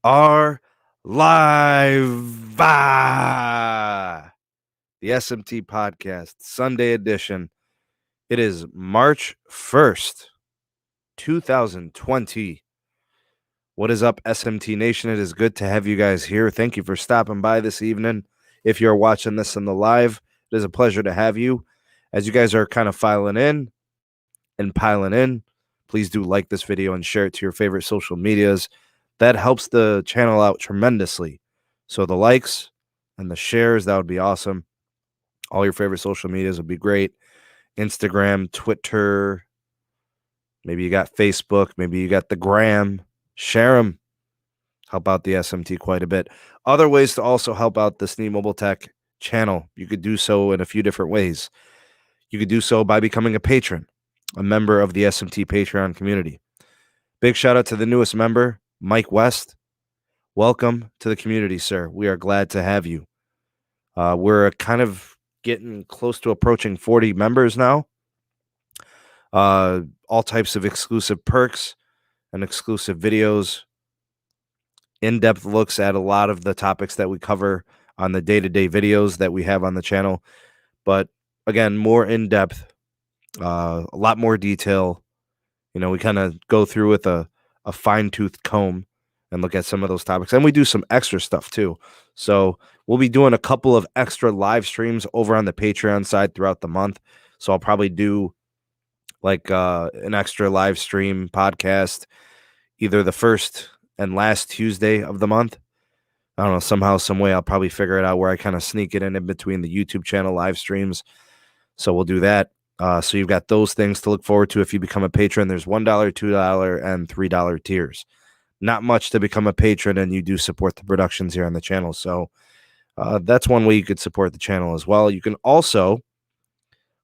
are live. The SMT Podcast, Sunday edition. It is March 1st, 2020. What is up, SMT Nation? It is good to have you guys here. Thank you for stopping by this evening. If you're watching this in the live, it is a pleasure to have you. As you guys are kind of filing in and piling in, please do like this video and share it to your favorite social medias. That helps the channel out tremendously. So the likes and the shares, that would be awesome. All your favorite social medias would be great. Instagram, Twitter, maybe you got Facebook, maybe you got the Gram. Share them. Help out the SMT quite a bit. Other ways to also help out the SNEED Mobile Tech channel. You could do so in a few different ways. You could do so by becoming a patron, a member of the SMT Patreon community. Big shout out to the newest member, Mike West. Welcome to the community, sir. We are glad to have you. We're kind of getting close to approaching 40 members now. All types of exclusive perks and exclusive videos, in-depth looks at a lot of the topics that we cover on the day-to-day videos that we have on the channel. But again, more in-depth, a lot more detail. You know, we kind of go through with a fine-tooth comb and look at some of those topics. And we do some extra stuff too. So we'll be doing a couple of extra live streams over on the Patreon side throughout the month. So I'll probably do like an extra live stream podcast either the first and last Tuesday of the month. I don't know, somehow, some way I'll probably figure it out where I kind of sneak it in between the YouTube channel live streams. So we'll do that. So you've got those things to look forward to if you become a patron. There's $1, $2, and $3 tiers. Not much to become a patron, and you do support the productions here on the channel. So that's one way you could support the channel as well. You can also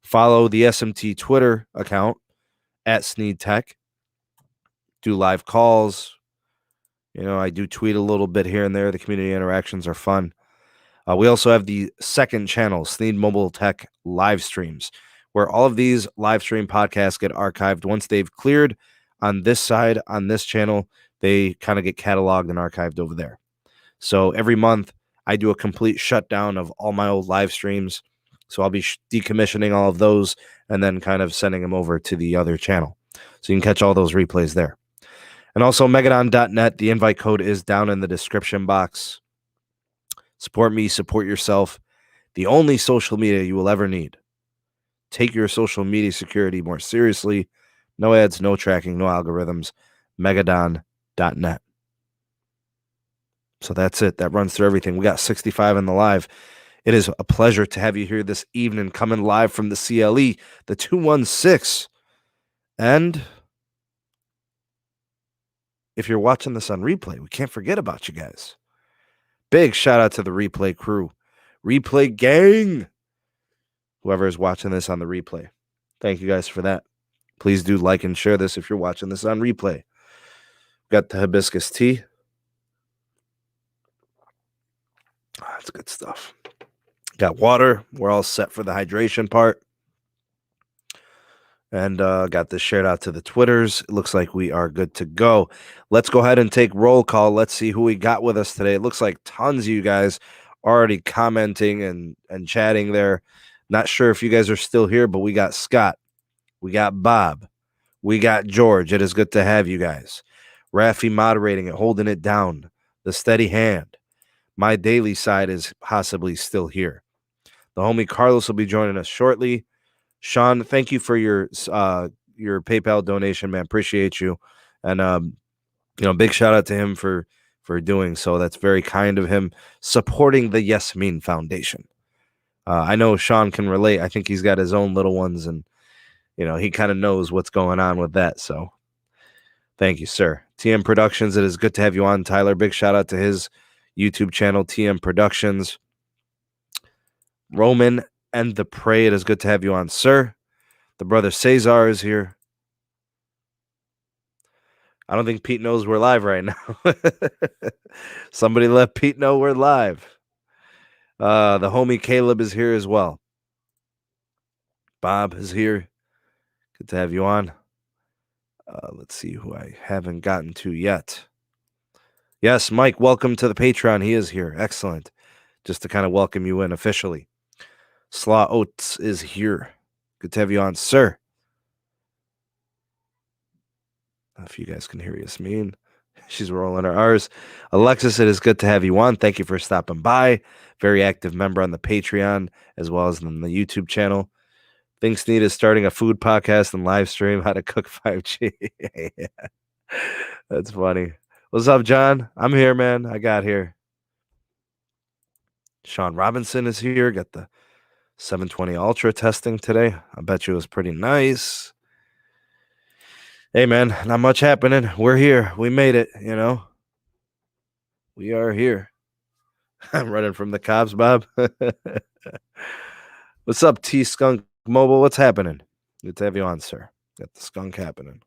follow the SMT Twitter account at SNEED Tech. Do live calls. You know, I do tweet a little bit here and there. The community interactions are fun. We also have the second channel, SNEED Mobile Tech live streams, where all of these live stream podcasts get archived. Once they've cleared on this side, on this channel, they kind of get cataloged and archived over there. So every month, I do a complete shutdown of all my old live streams. So I'll be decommissioning all of those and then kind of sending them over to the other channel. So you can catch all those replays there. And also megadon.net, the invite code is down in the description box. Support me, support yourself. The only social media you will ever need. Take your social media security more seriously. No ads, no tracking, no algorithms. Megadon.net. So that's it. That runs through everything. We got 65 in the live. It is a pleasure to have you here this evening, coming live from the CLE, the 216. And if you're watching this on replay, we can't forget about you guys. Big shout out to the replay crew, replay gang, whoever is watching this on the replay. Thank you guys for that. Please do like and share this if you're watching this on replay. Got the hibiscus tea. That's good stuff. Got water. We're all set for the hydration part. And got this shared out to the Twitters. It looks like we are good to go. Let's go ahead and take roll call. Let's see who we got with us today. It looks like tons of you guys already commenting and chatting there. Not sure if you guys are still here, but we got Scott. We got Bob. We got George. It is good to have you guys. Rafi moderating it, holding it down. The steady hand. My daily side is possibly still here. The homie Carlos will be joining us shortly. Sean, thank you for your PayPal donation, man. Appreciate you. And big shout out to him for doing so. That's very kind of him, supporting the Yasmin Foundation. I know Sean can relate. I think he's got his own little ones, and he kind of knows what's going on with that. So thank you, sir. TM Productions, it is good to have you on, Tyler. Big shout out to his YouTube channel, TM Productions. Roman and the Prey, it is good to have you on, sir. The brother Cesar is here. I don't think Pete knows we're live right now. Somebody let Pete know we're live. The homie Caleb is here as well. Bob is here. Good to have you on. Let's see who I haven't gotten to yet. Yes, Mike, welcome to the Patreon. He is here. Excellent. Just to kind of welcome you in officially. Slaw Oats is here. Good to have you on, sir. If you guys can hear Yasmin, she's rolling her R's. Alexis, it is good to have you on. Thank you for stopping by. Very active member on the Patreon as well as on the YouTube channel. Things Need is starting a food podcast and live stream how to cook 5G. Yeah. That's funny. What's up, John? I'm here, man. I got here. Sean Robinson is here. Got the 720 Ultra testing today. I bet you it was pretty nice. Hey, man, not much happening. We're here. We made it, you know. We are here. I'm running from the cops, Bob. What's up, T Skunk Mobile? What's happening? Good to have you on, sir. Got the skunk happening.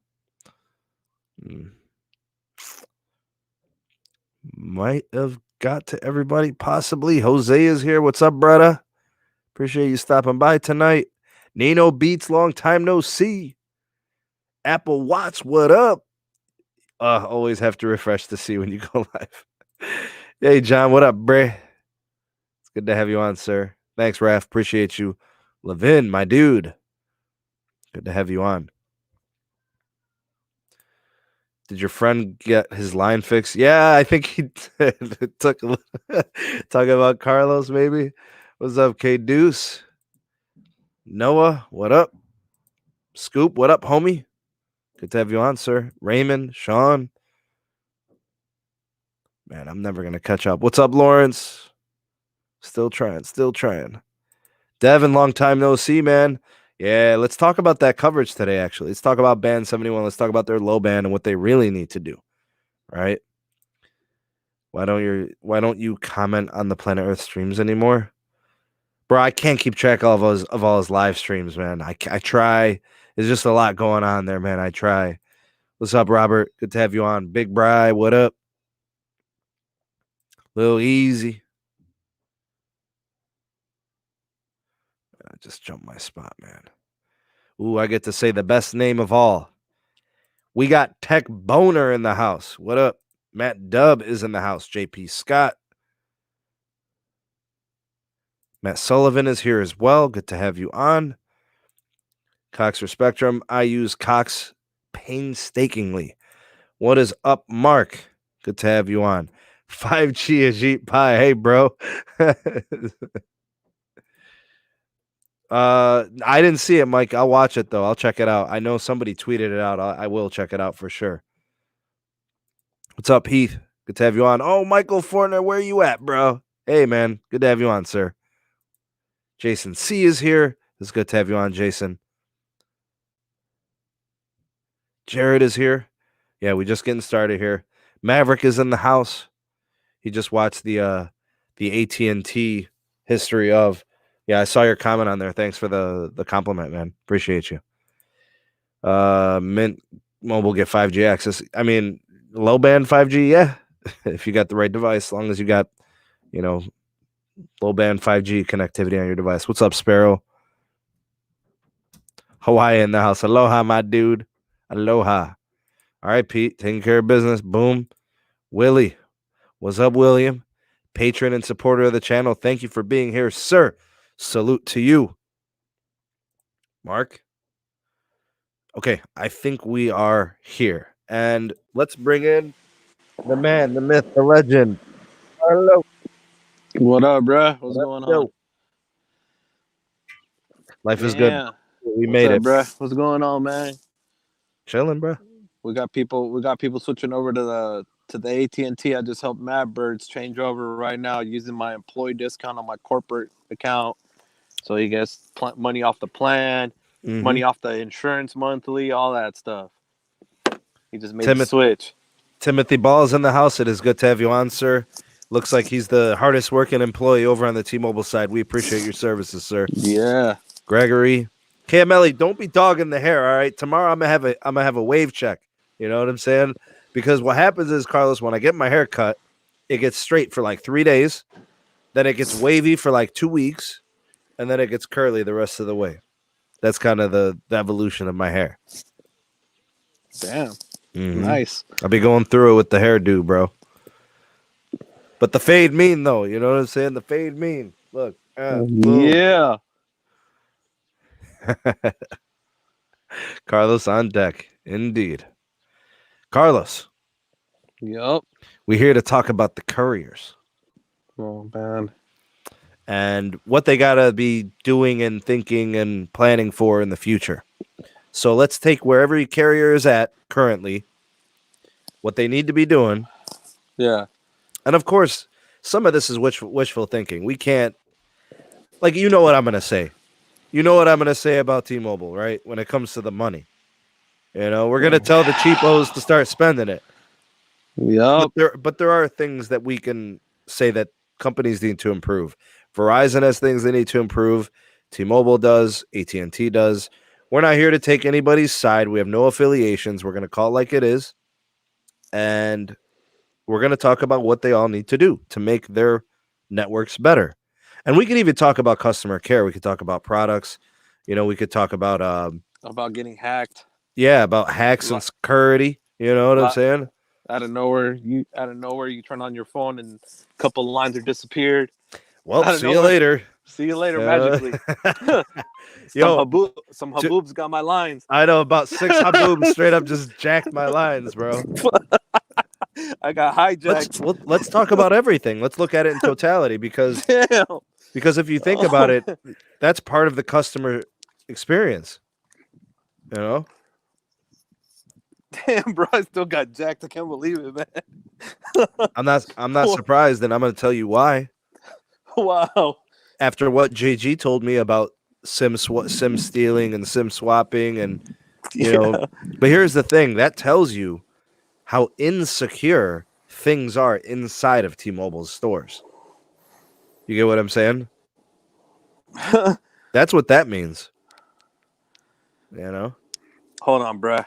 Might have got to everybody, possibly. Jose is here. What's up, brother? Appreciate you stopping by tonight. Nino Beats, long time no see. Apple Watts, what up? Always have to refresh to see when you go live. Hey, John, what up, bre? It's good to have you on, sir. Thanks, Raph. Appreciate you. Levin, my dude. Good to have you on. Did your friend get his line fixed? Yeah, I think he took a talking about Carlos, maybe. What's up, K Deuce? Noah, what up? Scoop, what up, homie? Good to have you on, sir. Raymond, Sean. Man, I'm never going to catch up. What's up, Lawrence? Still trying. Devin, long time no see, man. Yeah, let's talk about that coverage today, actually. Let's talk about Band 71. Let's talk about their low band and what they really need to do, right? Why don't you comment on the Planet Earth streams anymore? Bro, I can't keep track of all his live streams, man. I try. There's just a lot going on there, man. I try. What's up, Robert? Good to have you on. Big Bry, what up? Little Easy. I just jumped my spot, man. Ooh, I get to say the best name of all. We got Tech Boner in the house. What up? Matt Dubb is in the house. JP Scott. Matt Sullivan is here as well. Good to have you on. Cox for Spectrum. I use Cox painstakingly. What is up, Mark? Good to have you on. 5G Ajit Pie. Hey, bro. I didn't see it, Mike. I'll watch it, though. I'll check it out. I know somebody tweeted it out. I will check it out for sure. What's up, Heath? Good to have you on. Oh, Michael Fortner, where you at, bro? Hey, man. Good to have you on, sir. Jason C is here. It's good to have you on, Jason. Jared is here. Yeah, we just getting started here. Maverick is in the house. He just watched the AT&T history of. Yeah, I saw your comment on there. Thanks for the compliment, man. Appreciate you. Mint Mobile get 5G access. I mean, low band 5G, yeah. If you got the right device, as long as you got, low band 5G connectivity on your device. What's up, Sparrow? Hawaii in the house. Aloha, my dude. Aloha. All right, Pete. Taking care of business. Boom. Willie. What's up, William? Patron and supporter of the channel. Thank you for being here, sir. Salute to you. Mark? Okay, I think we are here. And let's bring in the man, the myth, the legend. Hello. What up, bro? What's going on? Life is good. We What's made up, it, bro. What's going on, man? Chilling, bro. We got people switching over to the AT&T. I just helped Madbirds change over right now using my employee discount on my corporate account. So he gets money off the plan, money off the insurance monthly, all that stuff. He just made the switch. Timothy Ball is in the house. It is good to have you on, sir. Looks like he's the hardest working employee over on the T-Mobile side. We appreciate your services, sir. Yeah. Gregory. KMLE, don't be dogging the hair, all right? Tomorrow I'm gonna have a wave check. You know what I'm saying? Because what happens is, Carlos, when I get my hair cut, it gets straight for like 3 days, then it gets wavy for like 2 weeks, and then it gets curly the rest of the way. That's kind of the evolution of my hair. Damn. Nice. I'll be going through it with the hairdo, bro. But the fade mean though, you know what I'm saying? The fade mean. Look, boom. Yeah. Carlos on deck, indeed. Carlos, Yep. we're here to talk about the couriers Oh man. and what they gotta be doing and thinking and planning for in the future. So let's take where every carrier is at currently, what they need to be doing. Yeah. And of course, some of this is wishful thinking. We can't, like, you know what I'm going to say. You know what I'm going to say about T-Mobile, right? When it comes to the money. You know, we're going to tell the cheapos to start spending it. Yep. But there are things that we can say that companies need to improve. Verizon has things they need to improve. T-Mobile does. AT&T does. We're not here to take anybody's side. We have no affiliations. We're going to call it like it is. And we're going to talk about what they all need to do to make their networks better. And we can even talk about customer care. We could talk about products. You know, we could talk about getting hacked. Yeah, about hacks and security. You know what I'm saying? Out of nowhere, you turn on your phone and a couple of lines are disappeared. Well, see you later. See you later, magically. Some haboobs got my lines. I know about 6 haboobs straight up just jacked my lines, bro. I got hijacked. Let's talk about everything. Let's look at it in totality because if you think about it, that's part of the customer experience. You know? Damn, bro, I still got jacked. I can't believe it, man. I'm not surprised, and I'm going to tell you why. Wow. After what JG told me about SIM stealing and SIM swapping, and you know, but here's the thing that tells you how insecure things are inside of T-Mobile's stores. You get what I'm saying? That's what that means. You know? Hold on, bruh.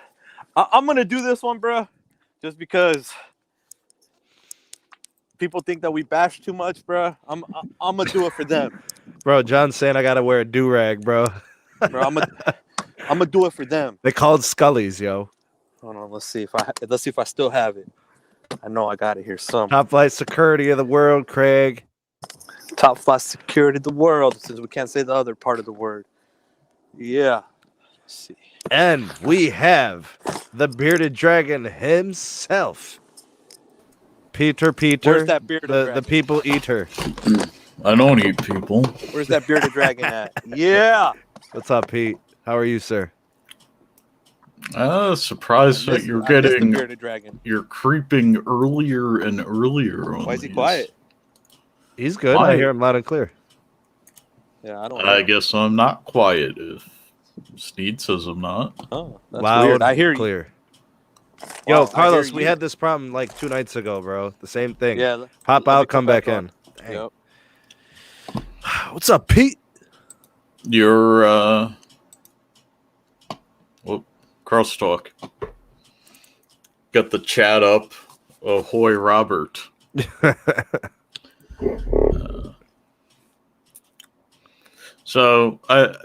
I'm going to do this one, bruh, just because people think that we bash too much, bruh. I'm going to do it for them. Bro, John's saying I got to wear a do-rag, bro. Bro, I'm going to do it for them. They called Scully's, yo. Hold on, let's see if I still have it. I know I got it here some. Top flight security of the world, Craig. Top flight security of the world, since we can't say the other part of the word. Yeah. Let's see. And we have the bearded dragon himself. Peter. Where's that bearded dragon? The people eater. I don't eat people. Where's that bearded dragon at? Yeah. What's up, Pete? How are you, sir? Surprised that you're getting the bearded dragon. You're creeping earlier and earlier. Why is he quiet? He's good. I hear him loud and clear. Yeah, I don't know. I guess I'm not quiet if Sneed says I'm not. Oh, that's loud, weird. I hear you. Clear. Wow, Yo, Carlos, we had this problem like 2 nights ago, bro. The same thing. Yeah. Pop out, come back in. Yep. What's up, Pete? You're crosstalk. Got the chat up. Ahoy, Robert. So I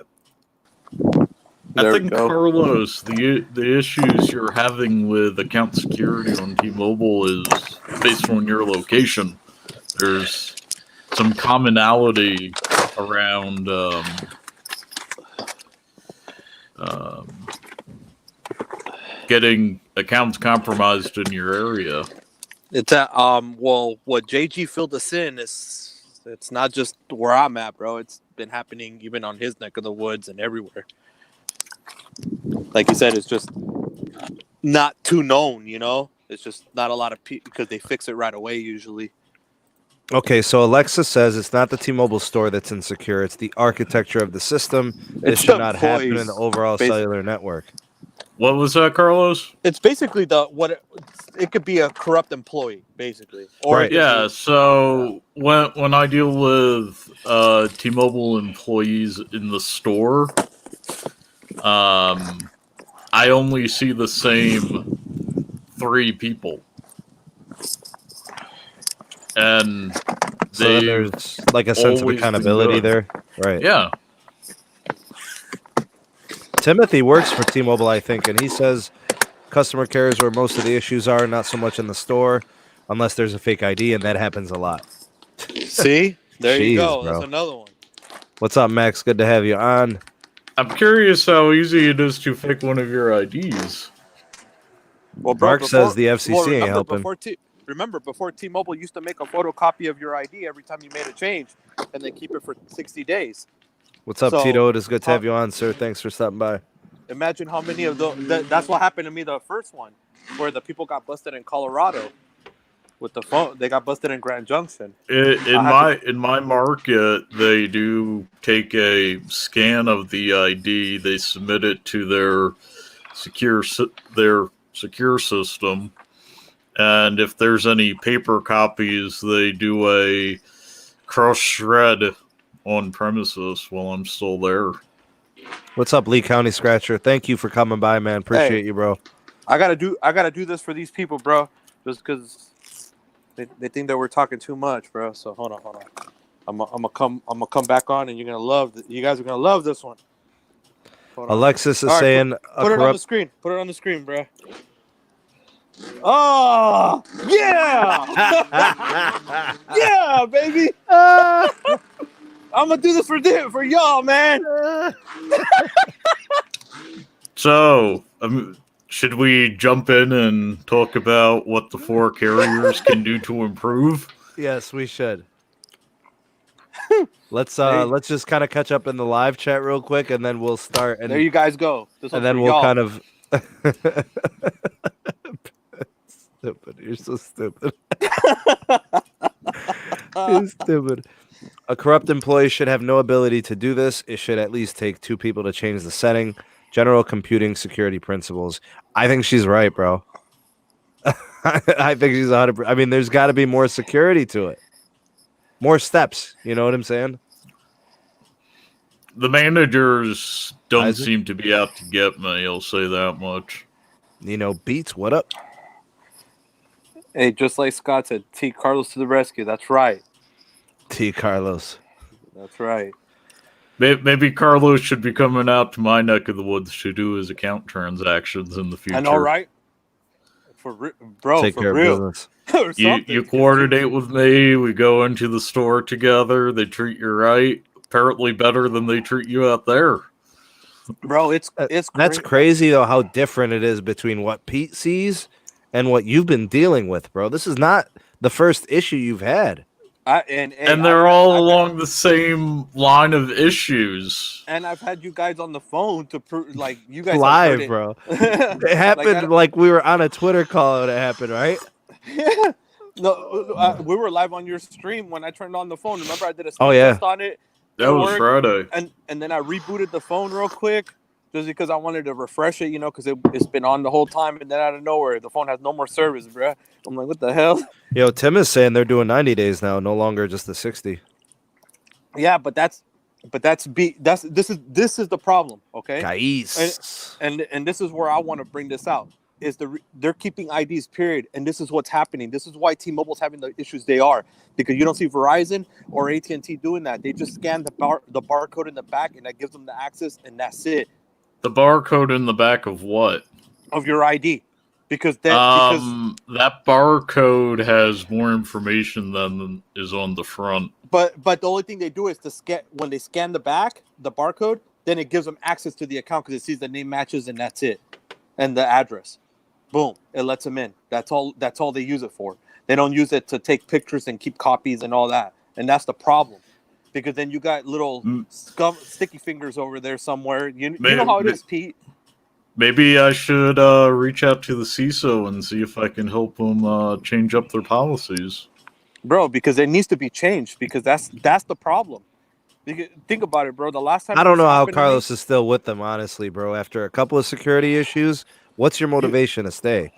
think, Carlos, the issues you're having with account security on T-Mobile is based on your location. There's some commonality around getting accounts compromised in your area. It's at what JG filled us in is it's not just where I'm at, bro. It's been happening even on his neck of the woods and everywhere. Like you said, it's just not too known, you know? It's just not a lot of people because they fix it right away usually. Okay, so Alexis says it's not the T-Mobile store that's insecure. It's the architecture of the system. It should not happen in the overall cellular network. What was that, Carlos? It's basically it could be a corrupt employee, basically. Or right. Yeah, so when I deal with T-Mobile employees in the store, I only see the same 3 people. And so there's like a sense of accountability there. Right. Yeah. Timothy works for T-Mobile, I think, and he says customer care is where most of the issues are, not so much in the store. unless there's a fake ID, and that happens a lot. See? There you Jeez, go. bro. That's another one. What's up, Max? Good to have you on. I'm curious how easy it is to fake one of your IDs. Well, bro, Mark says the FCC ain't helping. Remember, before T-Mobile used to make a photocopy of your ID every time you made a change, and then keep it for 60 days. What's up, Tito? It is good to have you on, sir. Thanks for stopping by. Imagine how many of those. That's what happened to me the first one, where the people got busted in Colorado with the phone. They got busted in Grand Junction. In my market, they do take a scan of the ID. They submit it to their secure system, and if there's any paper copies, they do a cross shred on premises while I'm still there. What's up, Lee County Scratcher? Thank you for coming by, man. Appreciate you, bro. I gotta do this for these people, bro. Just because they think that we're talking too much, bro. So hold on. I'm gonna come back on, and you guys are gonna love this one. Alexis is saying, put it on the screen. Put it on the screen, bro. Oh yeah, yeah, baby. I'm gonna do this for y'all, man. So, should we jump in and talk about what the 4 carriers can do to improve? Yes, we should. Let's just kind of catch up in the live chat real quick, and then we'll start. And there you guys go. And then we'll kind of. Stupid! You're so stupid. You're stupid. A corrupt employee should have no ability to do this. It should at least take 2 people to change the setting. General computing security principles. I think she's right, bro. I think she's 100%. I mean, there's got to be more security to it. More steps. You know what I'm saying? The managers don't seem to be out to get me. I'll say that much. Beats, what up? Hey, just like Scott said, T. Carlos to the rescue. That's right. T. Carlos. That's right. Maybe Carlos should be coming out to my neck of the woods to do his account transactions in the future. I know, right? Take care real. Of business. You coordinate with me. We go into the store together. They treat you right. Apparently better than they treat you out there. Bro, it's that's crazy though how different it is between what Pete sees and what you've been dealing with, bro. This is not the first issue you've had. And they're all along the same line of issues. And I've had you guys on the phone to prove, like, you guys live, bro. It happened like we were on a Twitter call. It happened, right? Yeah. No, we were live on your stream when I turned on the phone. Remember, I did a test on it. That was Friday. And then I rebooted the phone real quick just because I wanted to refresh it, because it's been on the whole time. And then out of nowhere, the phone has no more service, bro. I'm like, what the hell? Yo, Tim is saying they're doing 90 days now, no longer just the 60. Yeah, but this is the problem, okay? Qais. And this is where I want to bring this out. Is they're keeping IDs, period, and this is what's happening. This is why T-Mobile's having the issues they are, because you don't see Verizon or AT&T doing that. They just scan the barcode in the back, and that gives them the access, and that's it. The barcode in the back of what? Of your ID, because that barcode has more information than is on the front. But the only thing they do is to scan when they scan the back, the barcode, then it gives them access to the account because it sees the name matches, and that's it, and the address. Boom, it lets them in. That's all they use it for. They don't use it to take pictures and keep copies and all that. And that's the problem. Because then you got little sticky fingers over there somewhere. You know how it is, Pete. Maybe I should reach out to the CISO and see if I can help them change up their policies. Bro, because it needs to be changed, because that's the problem. Because, think about it, bro. The last time I don't know how Carlos is still with them, honestly, bro. After a couple of security issues, what's your motivation to stay?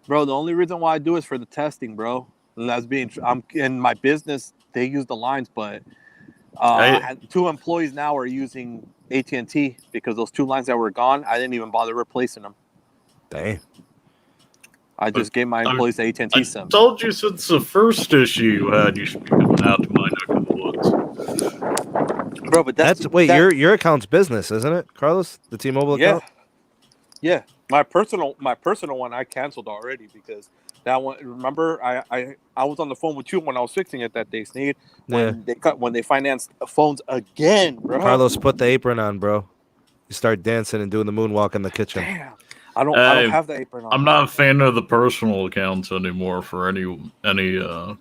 Bro, the only reason why I do is for the testing, bro. And that's I'm in my business. They use the lines, but I had 2 employees now are using AT&T because those 2 lines that were gone, I didn't even bother replacing them. Dang. I just gave my employees the AT&T SIM. I told you since the first issue you had, you should be coming out to my neck of the woods. Bro, but your account's business, isn't it, Carlos? The T-Mobile account? Yeah. My personal one I canceled already because That one, remember, I was on the phone with you when I was fixing it that day, Sneed. Yeah. When they financed phones again, bro. Carlos, put the apron on, bro. You start dancing and doing the moonwalk in the kitchen. Damn, I don't have the apron on. I'm not a fan of the personal accounts anymore for any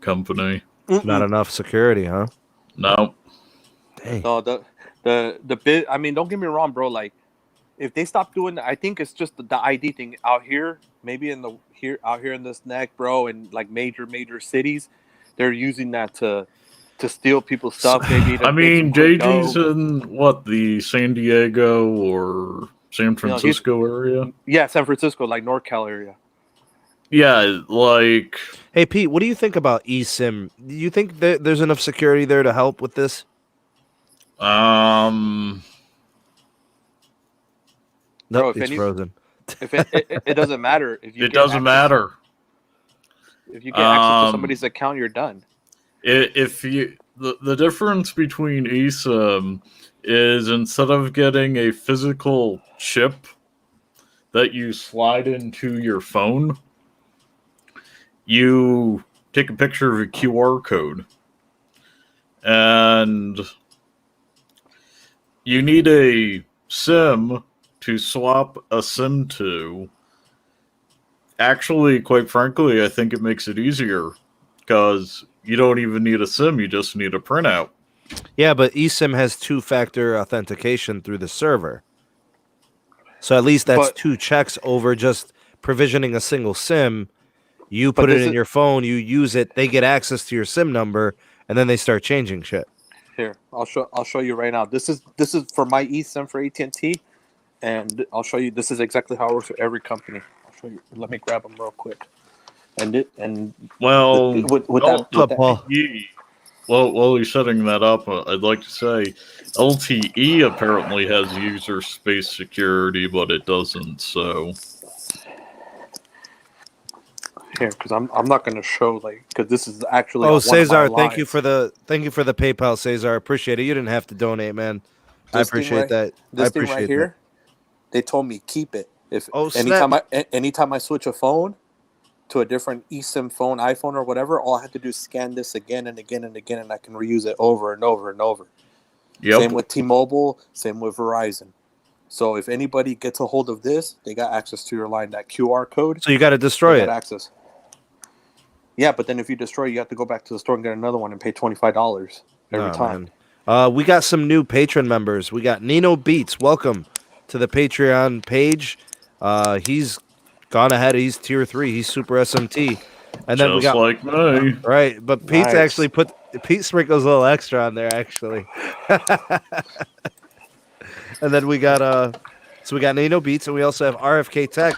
company. Not enough security, huh? No. Dang. So the bit. I mean, don't get me wrong, bro. Like, if they stop doing that, I think it's just the ID thing out here. Maybe out here in this neck, bro, in like major cities, they're using that to steal people's stuff. Maybe. I mean, JG's in what, the San Diego or San Francisco area? Yeah, San Francisco, like NorCal area. Yeah, like. Hey, Pete, what do you think about eSIM? Do you think that there's enough security there to help with this? Bro, Nope, it's frozen. If it doesn't matter. It doesn't matter. If you get access to somebody's account, you're done. If you the difference between eSIM is, instead of getting a physical chip that you slide into your phone, you take a picture of a QR code, and you need a SIM to swap a SIM to. Actually, quite frankly, I think it makes it easier, because you don't even need a SIM, you just need a printout. Yeah, but eSIM has two-factor authentication through the server. So at least that's two checks over just provisioning a single SIM. You put it in your phone, you use it, they get access to your SIM number, and then they start changing shit. Here, I'll show you right now. This is for my eSIM for AT&T, and I'll show you. This is exactly how it works for every company. I'll show you. Let me grab them real quick. While you're setting that up, I'd like to say LTE apparently has user space security, but it doesn't. So here, because I'm not going to show, like, because this is actually. Oh, Cesar, thank you for the PayPal, Cesar. I appreciate it. You didn't have to donate, man. I appreciate that. This thing right here, they told me keep it. Anytime I switch a phone to a different eSIM phone, iPhone or whatever, all I have to do is scan this again and again and again, and I can reuse it over and over and over. Yep. Same with T-Mobile, same with Verizon. So if anybody gets a hold of this, they got access to your line, that QR code. So you got to destroy it. Access. Yeah, but then if you destroy, you have to go back to the store and get another one and pay $25 every time. Man. We got some new patron members. We got Nino Beats. Welcome to the Patreon page. He's gone ahead. He's tier 3. He's super SMT. And then just we got like me. Right, but Pete's actually Pete sprinkles a little extra on there actually. And then we got Nino Beats, and we also have RFK Tech.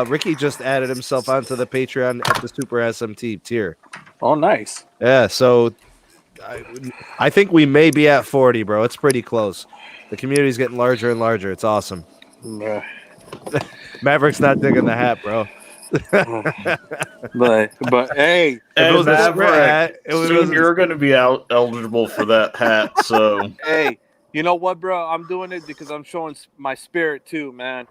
Ricky just added himself onto the Patreon at the super SMT tier. Oh, nice. Yeah, so I think we may be at 40, bro. It's pretty close. The community's getting larger and larger. It's awesome. Maverick's not digging the hat, bro. but hey, if it was Maverick, hat, you're going to be eligible for that hat. So hey, you know what, bro? I'm doing it because I'm showing my spirit too, man.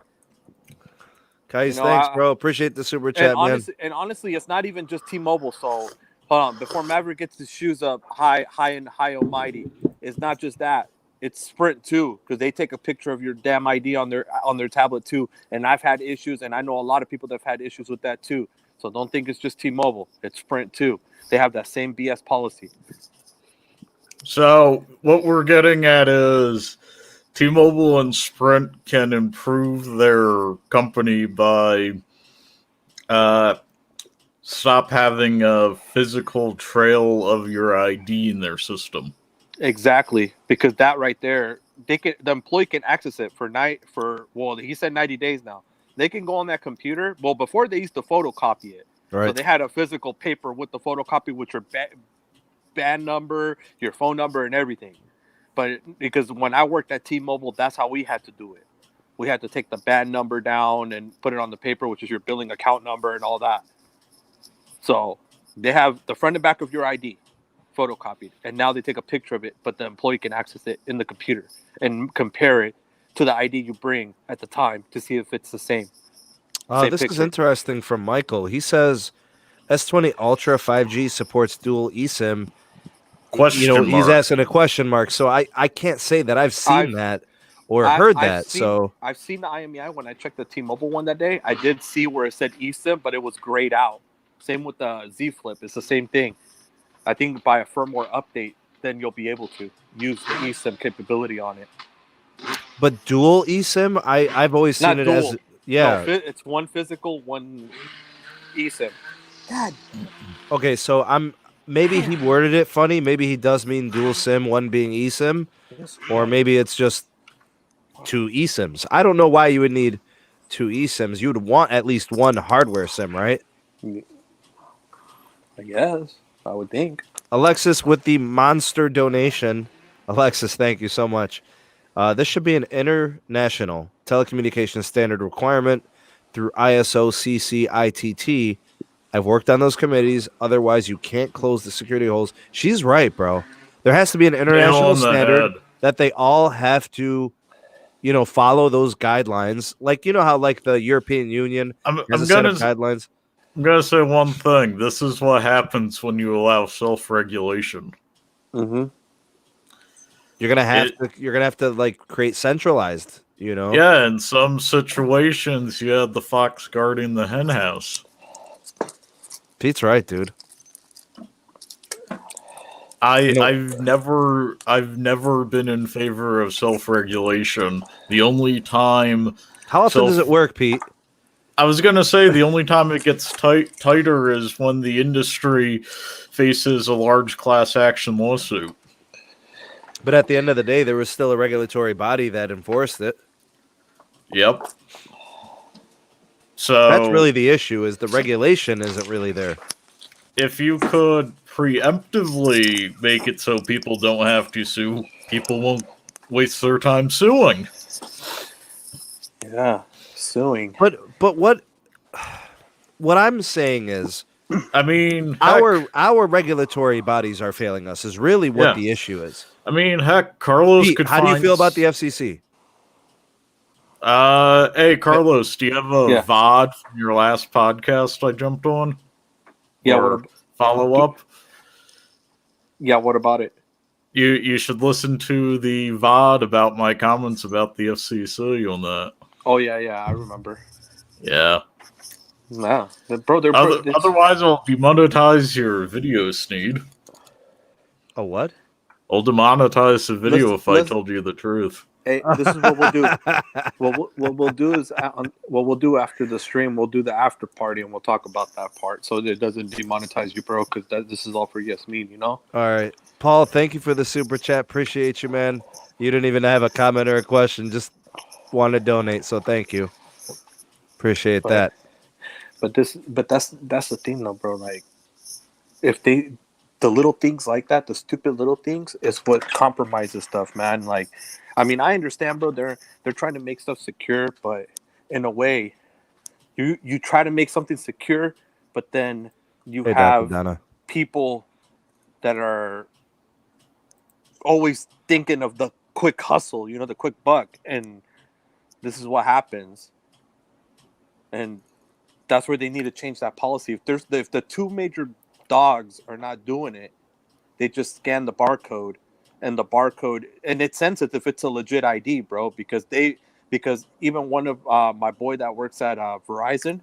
Qais, thanks, bro. Appreciate the super chat, man. And honestly, it's not even just T-Mobile. So hold on, before Maverick gets his shoes up high and high almighty, it's not just that. It's Sprint too, because they take a picture of your damn ID on their tablet too. And I've had issues, and I know a lot of people that have had issues with that too. So don't think it's just T-Mobile. It's Sprint too. They have that same BS policy. So what we're getting at is T-Mobile and Sprint can improve their company by stop having a physical trail of your ID in their system. Exactly, because that right there, the employee can access it he said 90 days now. They can go on that computer. Well, before they used to photocopy it. Right. So they had a physical paper with the photocopy with your band number, your phone number, and everything. But because when I worked at T-Mobile, that's how we had to do it. We had to take the band number down and put it on the paper, which is your billing account number and all that. So they have the front and back of your ID photocopied, and now they take a picture of it, but the employee can access it in the computer and compare it to the ID you bring at the time to see if it's the same. This is interesting from Michael. He says S20 Ultra 5G supports dual eSIM. Question He's mark. asking a question mark. So I can't say that I've seen that or heard that. I've seen the IMEI when I checked the T-Mobile one that day. I did see where it said eSIM, but it was grayed out. Same with the Z Flip. It's the same thing. I think by a firmware update, then you'll be able to use the eSIM capability on it. But dual eSIM, I've always seen Not it dual. as yeah. No, it's one physical, one eSIM. God. Okay, so maybe he worded it funny. Maybe he does mean dual SIM, one being eSIM, or maybe it's just two eSIMs. I don't know why you would need two eSIMs. You would want at least one hardware SIM, right? I guess. I would think. Alexis with the monster donation. Alexis, thank you so much. This should be an international telecommunications standard requirement through ISO CCITT. I've worked on those committees. Otherwise, you can't close the security holes. She's right, bro. There has to be an international standard that they all have to, follow those guidelines. Like, how like the European Union has a set of guidelines. I'm gonna say one thing. This is what happens when you allow self-regulation. Mm-hmm. You're gonna have to like create centralized. Yeah, in some situations, you have the fox guarding the hen house. Pete's right, dude. I've never been in favor of self-regulation. The only time how often does it work, Pete? I was gonna say the only time it gets tighter is when the industry faces a large class action lawsuit. But at the end of the day, there was still a regulatory body that enforced it. Yep. So that's really the issue, is the regulation isn't really there. If you could preemptively make it so people don't have to sue, people won't waste their time suing. Yeah, suing. But what I'm saying is, I mean, our regulatory bodies are failing us is really what the issue is. I mean, heck, Carlos Pete, how do you feel about the FCC? Hey, Carlos, do you have a VOD from your last podcast I jumped on? Yeah, or follow-up? Yeah, what about it? You should listen to the VOD about my comments about the FCC on that. Oh, yeah, I remember. Yeah. Nah, otherwise, I'll demonetize your video, Sneed. A what? I'll demonetize the video if I told you the truth. Hey, this is what we'll do. what we'll do is what we'll do after the stream. We'll do the after party and we'll talk about that part, so it doesn't demonetize you, bro. Because this is all for Yasmin, All right, Paul. Thank you for the super chat. Appreciate you, man. You didn't even have a comment or a question. Just want to donate, so thank you. Appreciate that. But that's the thing, though, bro. Like, if the little things like that, the stupid little things, is what compromises stuff, man. Like, I mean, I understand, bro. They're trying to make stuff secure, but in a way, you try to make something secure, but then you have people that are always thinking of the quick hustle, the quick buck, and this is what happens. And that's where they need to change that policy. If the two major dogs are not doing it, they just scan the barcode, and it sends it if it's a legit ID, bro. Because even one of my boy that works at Verizon,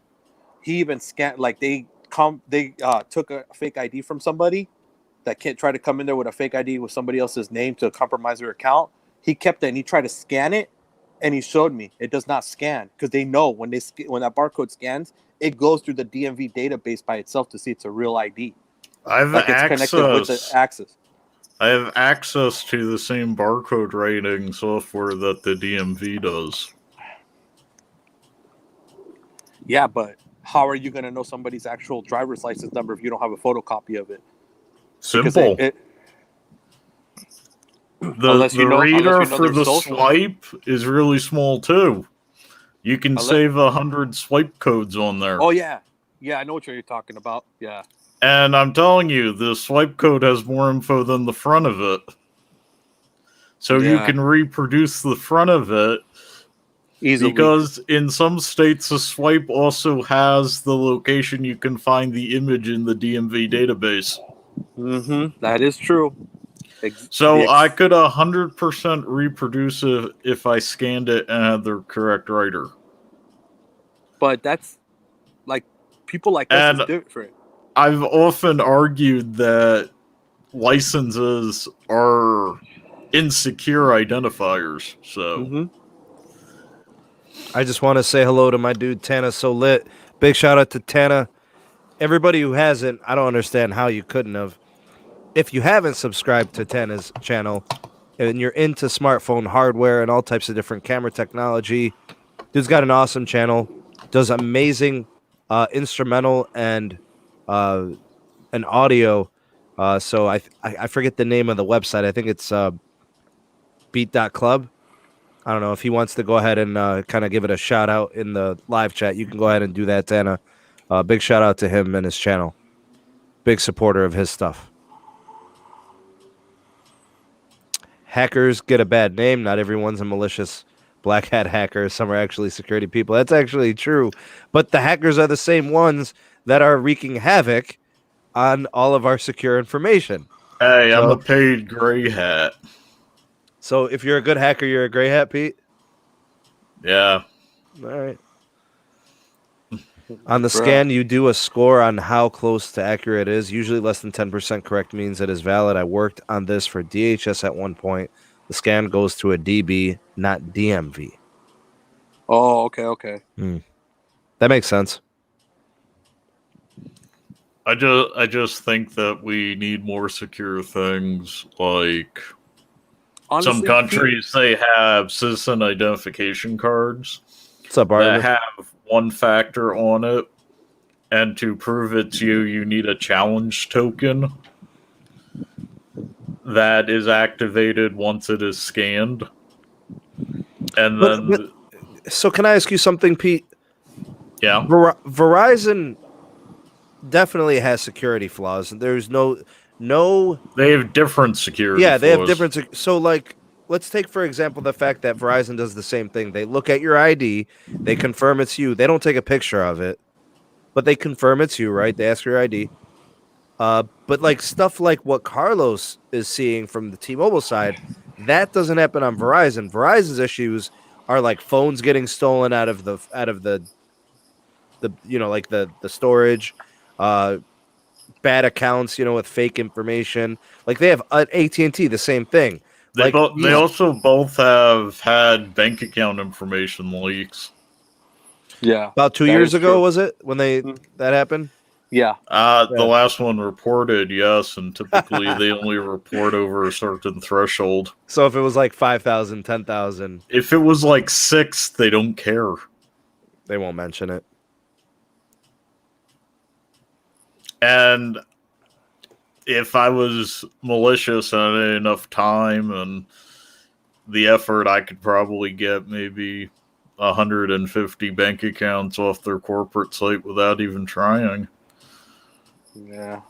he even scanned, like they took a fake ID from somebody that can't try to come in there with a fake ID with somebody else's name to compromise their account. He kept it and he tried to scan it, and he showed me it does not scan, because they know when that barcode scans, it goes through the DMV database by itself to see it's a real ID. I have connected with the access. I have access to the same barcode writing software that the DMV does. Yeah, but how are you going to know somebody's actual driver's license number if you don't have a photocopy of it? Simple. The reader for the swipe is really small too. You can save 100 swipe codes on there. Oh yeah, I know what you're talking about. Yeah. And I'm telling you, the swipe code has more info than the front of it. So you can reproduce the front of it Easily. Because in some states, a swipe also has the location you can find the image in the DMV database. That is true. So I could 100% reproduce it if I scanned it and had the correct writer. But that's like people like us is different. I've often argued that licenses are insecure identifiers. So I just want to say hello to my dude Tana So Lit. Big shout out to Tana. Everybody who hasn't, I don't understand how you couldn't have. If you haven't subscribed to Tana's channel and you're into smartphone hardware and all types of different camera technology, dude's got an awesome channel. Does amazing instrumental and audio. So I forget the name of the website. I think it's beat.club. I don't know if he wants to go ahead and kind of give it a shout out in the live chat. You can go ahead and do that, Tana. Big shout out to him and his channel. Big supporter of his stuff. Hackers get a bad name. Not everyone's a malicious black hat hacker. Some are actually security people. That's actually true. But the hackers are the same ones that are wreaking havoc on all of our secure information. Hey, I'm a paid gray hat. So if you're a good hacker, you're a gray hat, Pete? Yeah. All right. On the scan, you do a score on how close to accurate it is. Usually less than 10% correct means it is valid. I worked on this for DHS at one point. The scan goes to a DB, not DMV. Oh, okay. That makes sense. I just think that we need more secure things. Like honestly, some countries, they have citizen identification cards. What's up, Arvin? That have one factor on it, and to prove it's you, you need a challenge token that is activated once it is scanned. And then... So can I ask you something, Pete? Yeah. Verizon definitely has security flaws. There's no... They have different security flaws. They have different... So, like, let's take, for example, the fact that Verizon does the same thing. They look at your ID. They confirm it's you. They don't take a picture of it. But they confirm it's you, right? They ask for your ID. But, like, stuff like what Carlos is seeing from the T-Mobile side, that doesn't happen on Verizon. Verizon's issues are, like, phones getting stolen out of the you know, like the storage, bad accounts, you know, with fake information. Like they have AT&T, the same thing. They also both have had bank account information leaks. Yeah, about 2 years ago, was it when that happened? Yeah. The last one reported, yes, and typically they only report over a certain threshold. So if it was like 5,000, 10,000. If it was like 6, they don't care. They won't mention it. And if I was malicious and I had enough time and the effort, I could probably get maybe 150 bank accounts off their corporate site without even trying. Yeah,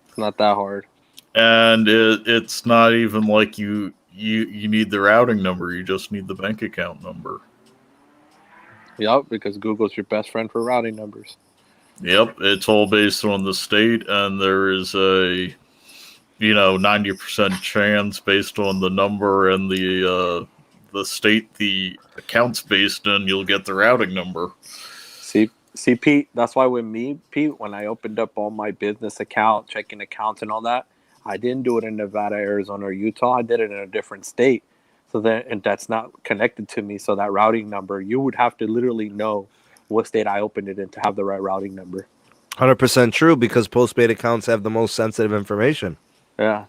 it's not that hard. And it's not even like you need the routing number. You just need the bank account number. Yep, because Google's your best friend for routing numbers. Yep, it's all based on the state, and there is a 90% chance based on the number and the state the account's based in, you'll get the routing number. See, Pete, that's why when I opened up all my business account, checking accounts and all that, I didn't do it in Nevada, Arizona, or Utah. I did it in a different state. So that's not connected to me. So that routing number, you would have to literally know what state I opened it in to have the right routing number. 100% true, because postpaid accounts have the most sensitive information. Yeah.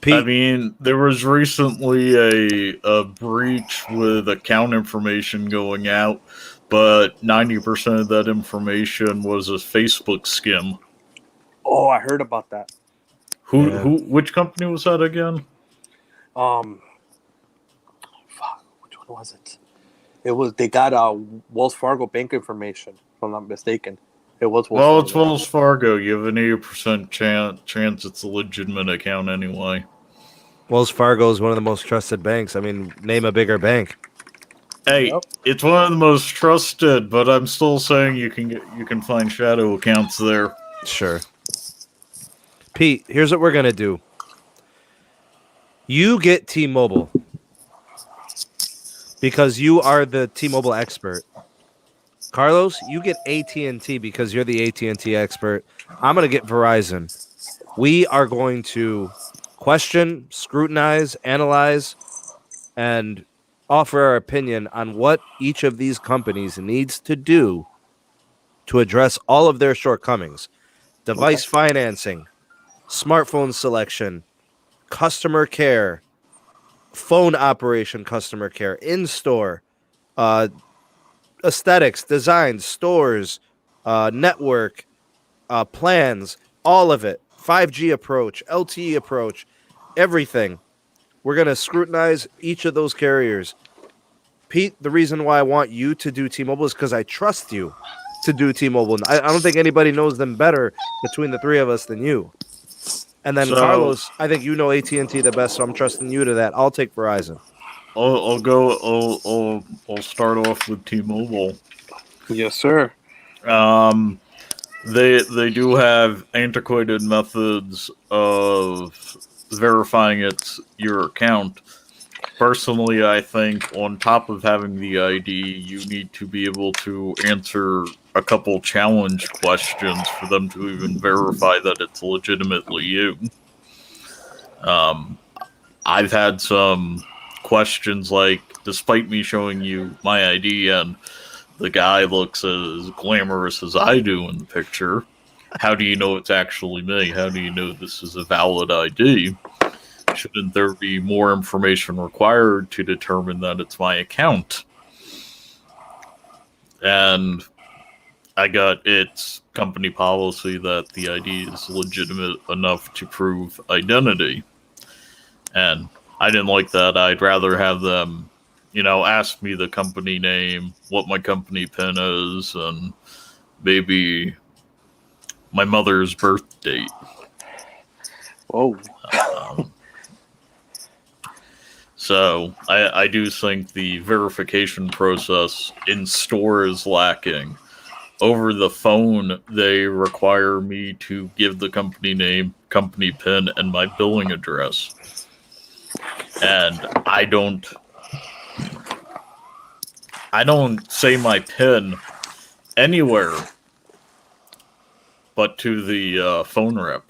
Pete, I mean, there was recently a breach with account information going out, but 90% of that information was a Facebook skim. Oh, I heard about that. Which company was that again? Which one was it? They got Wells Fargo bank information, if I'm not mistaken. It was it's Wells Fargo. You have an 80% chance it's a legitimate account anyway. Wells Fargo is one of the most trusted banks. I mean, name a bigger bank. Hey, Yep. it's one of the most trusted, but I'm still saying you can find shadow accounts there. Sure. Pete, here's what we're going to do. You get T-Mobile because you are the T-Mobile expert. Carlos, you get AT&T because you're the AT&T expert. I'm going to get Verizon. We are going to question, scrutinize, analyze, and offer our opinion on what each of these companies needs to do to address all of their shortcomings. Device financing, smartphone selection, customer care, phone operation customer care, in-store, aesthetics, designs, stores, network, plans, all of it. 5G approach, LTE approach, everything. We're going to scrutinize each of those carriers. Pete, the reason why I want you to do T-Mobile is because I trust you to do T-Mobile. I don't think anybody knows them better between the three of us than you. And then Carlos, I think you know AT&T the best, so I'm trusting you to that. I'll take Verizon. I'll start off with T-Mobile. Yes, sir. They do have antiquated methods of verifying your account. Personally, I think on top of having the ID, you need to be able to answer a couple challenge questions for them to even verify that it's legitimately you. I've had some questions like, despite me showing you my ID and the guy looks as glamorous as I do in the picture, how do you know it's actually me? How do you know this is a valid ID? Shouldn't there be more information required to determine that it's my account? And I got its company policy that the ID is legitimate enough to prove identity. And I didn't like that. I'd rather have them, ask me the company name, what my company PIN is, and maybe my mother's birth date. Whoa. So I do think the verification process in store is lacking. Over the phone, they require me to give the company name, company PIN, and my billing address. And I don't say my PIN anywhere but to the phone rep.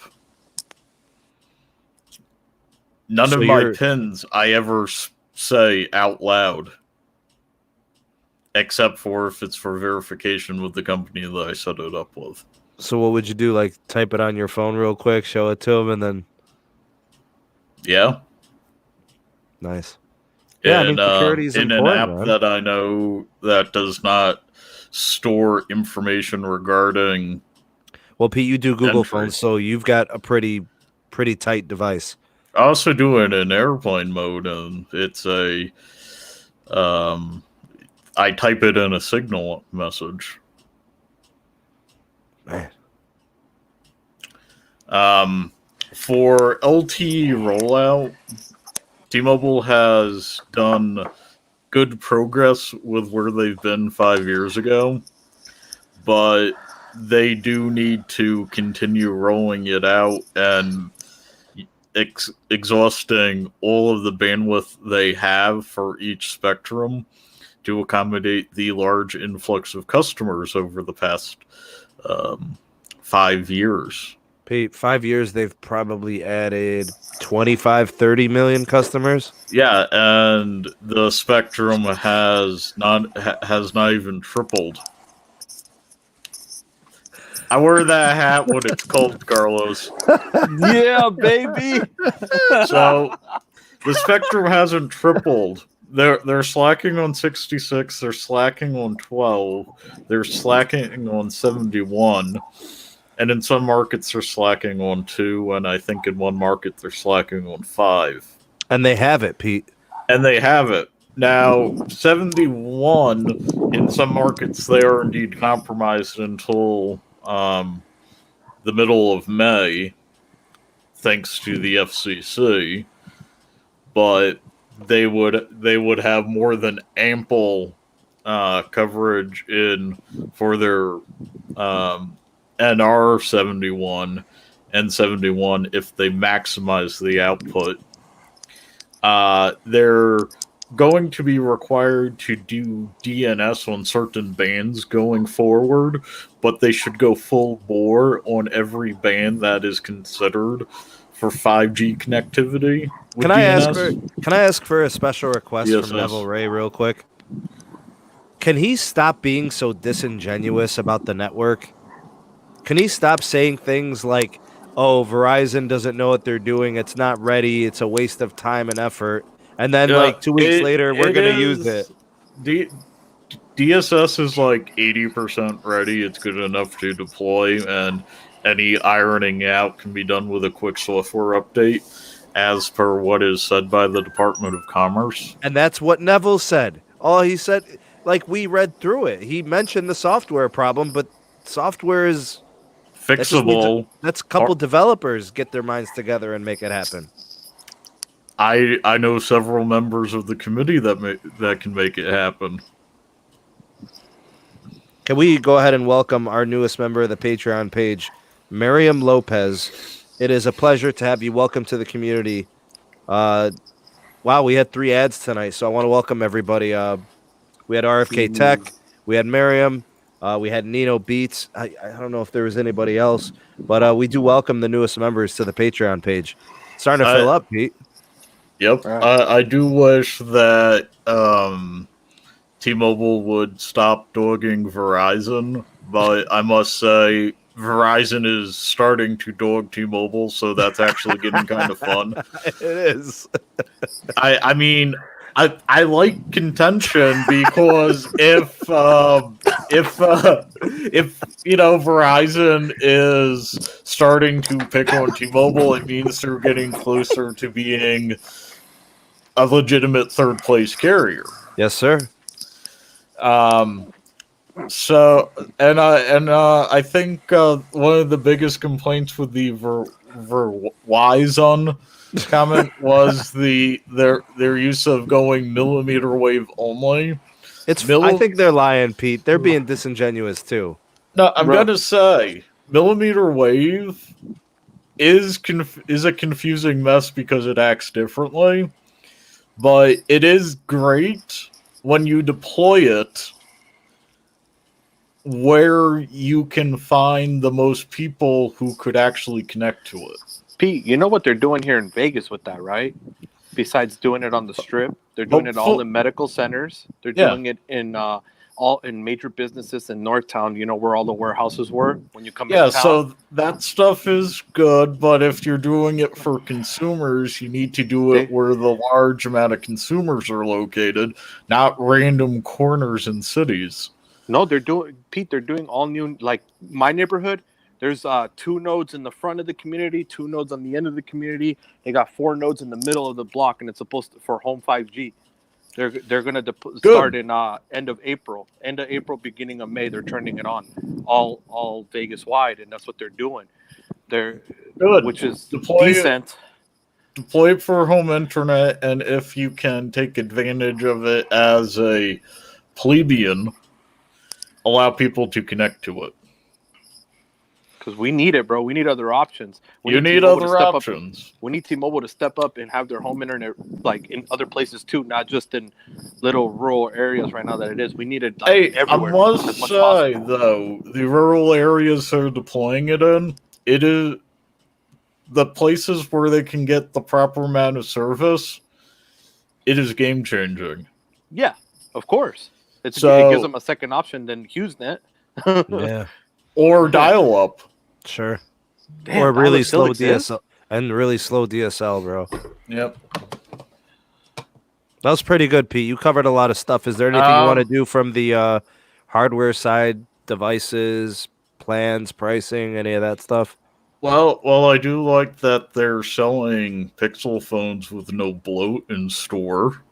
None of my PINs I ever say out loud, except for if it's for verification with the company that I set it up with. So what would you do? Like type it on your phone real quick, show it to them, and then... Yeah. Nice. Yeah, and, security is in important, an app, man, that I know that does not store information regarding... Well, Pete, you do Google phones, so you've got a pretty tight device. I also do it in airplane mode, and it's I type it in a signal message. Man. For LTE rollout, T-Mobile has done good progress with where they've been 5 years ago, but they do need to continue rolling it out and exhausting all of the bandwidth they have for each spectrum to accommodate the large influx of customers over the past 5 years. Pete, 5 years, they've probably added 25, 30 million customers. Yeah, and the spectrum has not even tripled. I wear that hat when it's cold, Carlos. Yeah, baby. So the spectrum hasn't tripled. They're slacking on 66. They're slacking on 12. They're slacking on 71. And in some markets, they're slacking on 2. And I think in one market, they're slacking on 5. And they have it, Pete. And they have it. Now, 71, in some markets, they are indeed compromised until the middle of May, thanks to the FCC. But they would have more than ample coverage for their NR71 and 71 if they maximize the output. They're going to be required to do DNS on certain bands going forward, but they should go full bore on every band that is considered for 5G connectivity. Can I ask for a special request Yes, from Neville Ray real quick? Can he stop being so disingenuous about the network? Can he stop saying things like, "Oh, Verizon doesn't know what they're doing. It's not ready. It's a waste of time and effort." And then, 2 weeks later, we're going to use it. DSS is like 80% ready. It's good enough to deploy, and any ironing out can be done with a quick software update, as per what is said by the Department of Commerce. And that's what Neville said. All he said, we read through it. He mentioned the software problem, but software is fixable. That's a couple developers get their minds together and make it happen. I know several members of the committee that can make it happen. Can we go ahead and welcome our newest member of the Patreon page, Miriam Lopez? It is a pleasure to have you. Welcome to the community. Wow, we had 3 ads tonight, so I want to welcome everybody. We had RFK Tech, we had Miriam, we had Nino Beats. I don't know if there was anybody else, but we do welcome the newest members to the Patreon page. Starting to fill up, Pete. Yep. I do wish that T-Mobile would stop dogging Verizon, but I must say Verizon is starting to dog T-Mobile, so that's actually getting kind of fun. It is. I mean, I like contention because if Verizon is starting to pick on T-Mobile, it means they're getting closer to being a legitimate third place carrier. Yes, sir. So I think one of the biggest complaints with the Verizon comment was their use of going millimeter wave only. I think they're lying, Pete. They're being disingenuous too. No, I'm gonna say millimeter wave is a confusing mess because it acts differently, but it is great when you deploy it where you can find the most people who could actually connect to it. Pete, you know what they're doing here in Vegas with that, right? Besides doing it on the Strip, they're doing it all in medical centers. They're doing it in all in major businesses in Northtown. You know where all the warehouses were when you come into town. So that stuff is good, but if you're doing it for consumers, you need to do it where the large amount of consumers are located, not random corners in cities. No, they're doing all new, like my neighborhood. There's 2 nodes in the front of the community, 2 nodes on the end of the community. They got 4 nodes in the middle of the block, and it's supposed to for home 5G. They're gonna start in end of April, beginning of May. They're turning it on all Vegas wide, and that's what they're doing. They're good, which is decent. Deploy it for home internet, and if you can take advantage of it as a plebeian, allow people to connect to it. Because we need it, bro. We need other options. We need other options. We need T-Mobile to step up and have their home internet like in other places too, not just in little rural areas right now that it is. We need it everywhere. I must say, though, the rural areas they're deploying it in, it is the places where they can get the proper amount of service, it is game-changing. Yeah, of course. It gives them a second option than HughesNet. Yeah. Or dial-up. Sure. Damn, or really slow DSL. And really slow DSL, bro. Yep. That was pretty good, Pete. You covered a lot of stuff. Is there anything you want to do from the hardware side, devices, plans, pricing, any of that stuff? Well, I do like that they're selling Pixel phones with no bloat in store.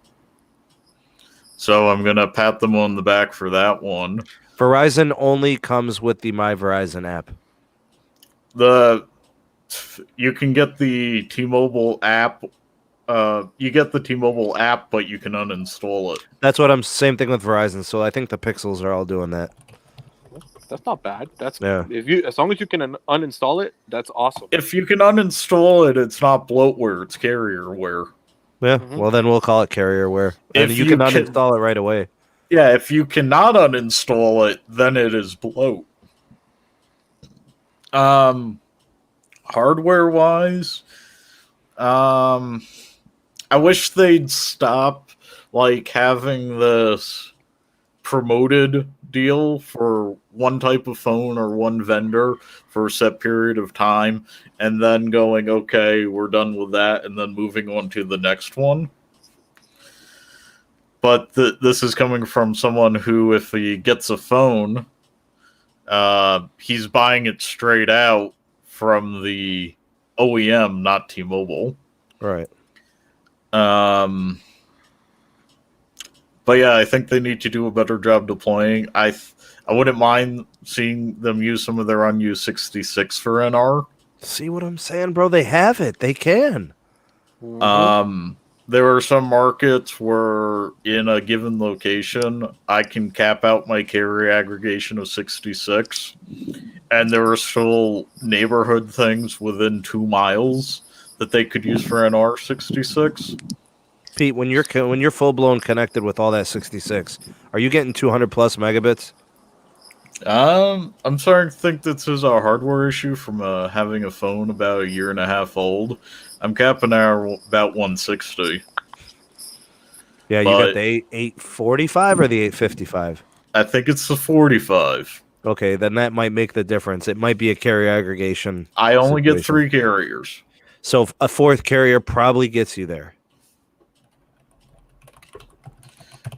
So I'm going to pat them on the back for that one. Verizon only comes with the My Verizon app. You can get the T-Mobile app you get the T-Mobile app, but you can uninstall it. That's what I'm. Same thing with Verizon. So I think the Pixels are all doing that. That's not bad. That's Yeah. as long as you can uninstall it, that's awesome. If you can uninstall it, it's not bloatware; it's carrierware. Yeah. Mhm. Well, then we'll call it carrierware, and you can uninstall it right away. Yeah, if you cannot uninstall it, then it is bloat. Hardware wise, I wish they'd stop like having this promoted deal for one type of phone or one vendor for a set period of time, and then going, okay, we're done with that, and then moving on to the next one. But this is coming from someone who, if he gets a phone, he's buying it straight out from the OEM, not T-Mobile. Right. But yeah, I think they need to do a better job deploying. I wouldn't mind seeing them use some of their unused 66 for NR. See what I'm saying, bro? They have it. They can. Mhm. There are some markets where in a given location, I can cap out my carrier aggregation of 66, and there are still neighborhood things within 2 miles that they could use for NR 66. Pete, when you're full blown connected with all that 66, are you getting 200 plus megabits? I'm starting to think this is a hardware issue from having a phone about a year and a half old. I'm capping out about 160. Yeah, you got the 845 or the 855? I think it's the 45. Okay, then that might make the difference. It might be a carrier aggregation. I only get situation. 3 carriers. So a fourth carrier probably gets you there.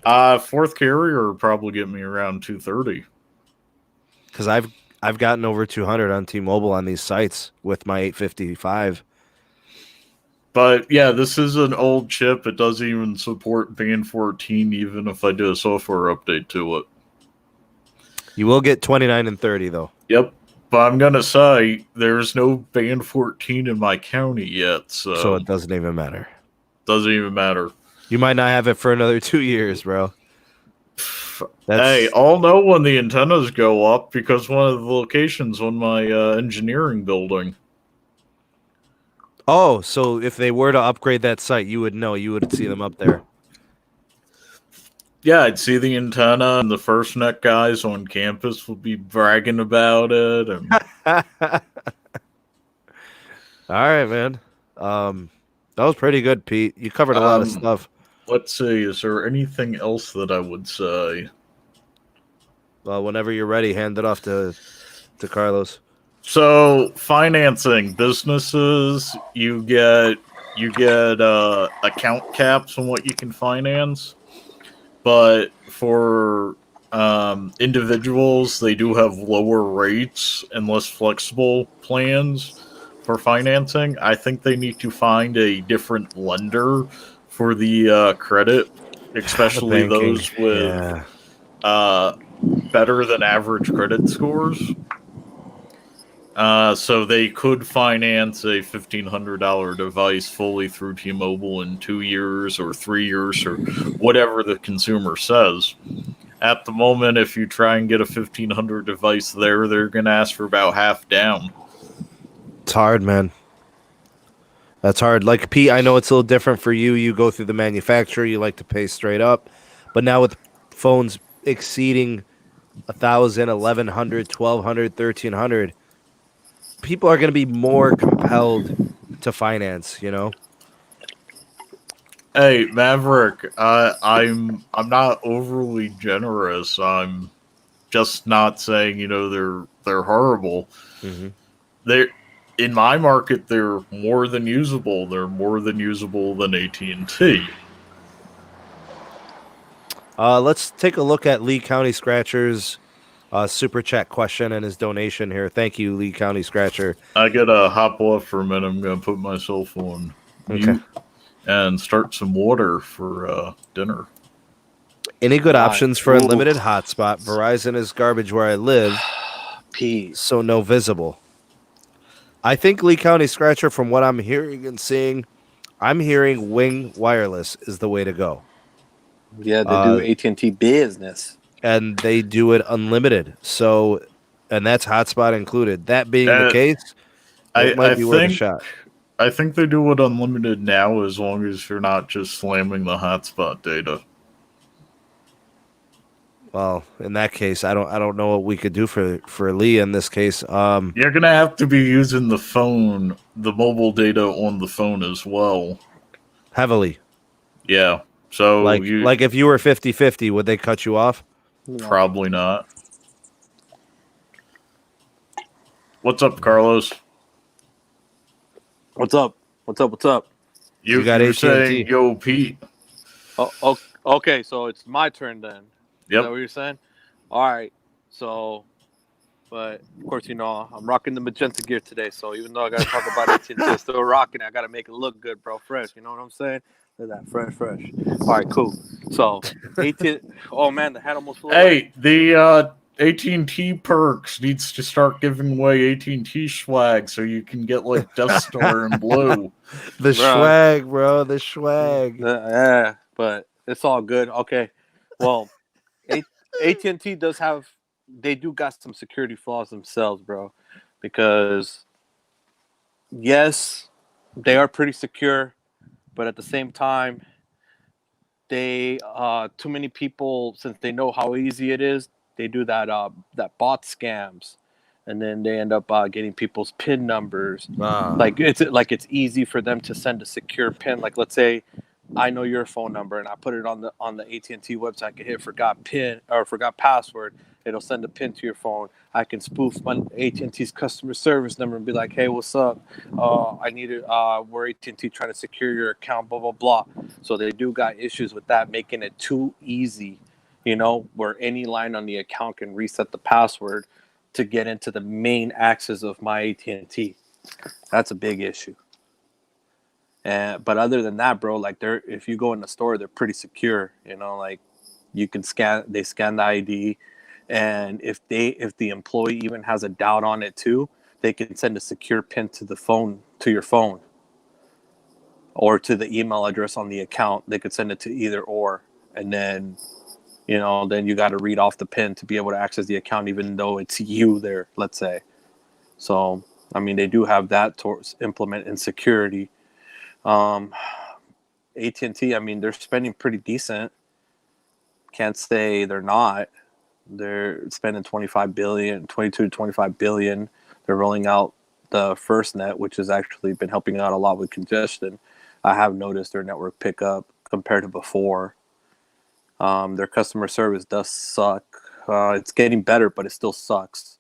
Fourth carrier would probably get me around 230. Because I've gotten over 200 on T-Mobile on these sites with my 855. But yeah, this is an old chip. It doesn't even support band 14, even if I do a software update to it. You will get 29 and 30 though. Yep. But I'm gonna say there's no band 14 in my county yet, So it doesn't even matter. Doesn't even matter. You might not have it for another 2 years, bro. Hey, I'll know when the antennas go up because one of the locations on my engineering building. Oh, so if they were to upgrade that site, you would know. You would see them up there. Yeah, I'd see the antenna, and the FirstNet guys on campus would be bragging about it. And All right, man. That was pretty good, Pete. You covered a lot of stuff. Let's see. Is there anything else that I would say? Well, whenever you're ready, hand it off to Carlos. So, financing businesses, you get account caps on what you can finance, but for individuals, they do have lower rates and less flexible plans for financing. I think they need to find a different lender for the credit, especially those with better than average credit scores. So they could finance a $1,500 device fully through T-Mobile in 2 years or 3 years or whatever the consumer says. At the moment, if you try and get a $1,500 device there, they're going to ask for about half down. It's hard, man. That's hard. Like, Pete, I know it's a little different for you. You go through the manufacturer. You like to pay straight up. But now with phones exceeding 1,000, 1,100, 1,200, 1,300, people are going to be more compelled to finance, you know? Hey, Maverick, I'm not overly generous. I'm just not saying, they're horrible. Mm-hmm. They're in my market, they're more than usable. They're more than usable than AT&T. Let's take a look at Lee County Scratcher's super chat question and his donation here. Thank you, Lee County Scratcher. I gotta hop off for a minute. I'm gonna put myself on mute and start some water for dinner. Any good options for unlimited hotspot? Verizon is garbage where I live. Peace. So no visible. I think Lee County Scratcher, from what I'm hearing and seeing, I'm hearing Wing Wireless is the way to go. Yeah, they do AT&T business. And they do it unlimited. So, and that's hotspot included. That being the case, it might be worth a shot. I think they do it unlimited now as long as you're not just slamming the hotspot data. Well, in that case, I don't know what we could do for Lee in this case. You're gonna have to be using the phone, the mobile data on the phone as well. Heavily. Yeah. So like if you were 50-50, would they cut you off? Probably not. What's up, Carlos? What's up? You got AT&T. Saying, yo, Pete. Oh, okay, so it's my turn then. Yep. Is that what you're saying? All right. So, but of course, I'm rocking the magenta gear today. So even though I got to talk about AT&T, I'm still rocking it. I got to make it look good, bro. Fresh. You know what I'm saying? Look at that. Fresh. All right, cool. So, AT&T. Oh, man, the hat almost flew away. Hey, the AT&T perks needs to start giving away AT&T swag so you can get like Death Star and blue. The swag, bro. The swag. Yeah, but it's all good. Okay. Well, AT&T does have, they do got some security flaws themselves, bro. Because, yes, they are pretty secure, but at the same time, they, too many people, since they know how easy it is, they do that bot scams, and then they end up getting people's PIN numbers. Like it's easy for them to send a secure PIN. Like let's say I know your phone number and I put it on the AT&T website. I can hit forgot PIN or forgot password. It'll send a PIN to your phone. I can spoof my AT&T's customer service number and be like, "Hey, what's up? I need it. We're AT&T trying to secure your account. Blah blah blah." So they do got issues with that, making it too easy. Where any line on the account can reset the password to get into the main access of my AT&T. That's a big issue. But other than that, bro, like if you go in the store, they're pretty secure. Like you can they scan the ID, and if the employee even has a doubt on it too, they can send a secure PIN to your phone, or to the email address on the account. They could send it to either or, and then. Then you got to read off the PIN to be able to access the account, even though it's you there, let's say. So, I mean, they do have that to implement in security. AT&T, I mean, they're spending pretty decent. Can't say they're not. They're spending $22 to $25 billion. They're rolling out the FirstNet, which has actually been helping out a lot with congestion. I have noticed their network pick up compared to before. Their customer service does suck. It's getting better, but it still sucks.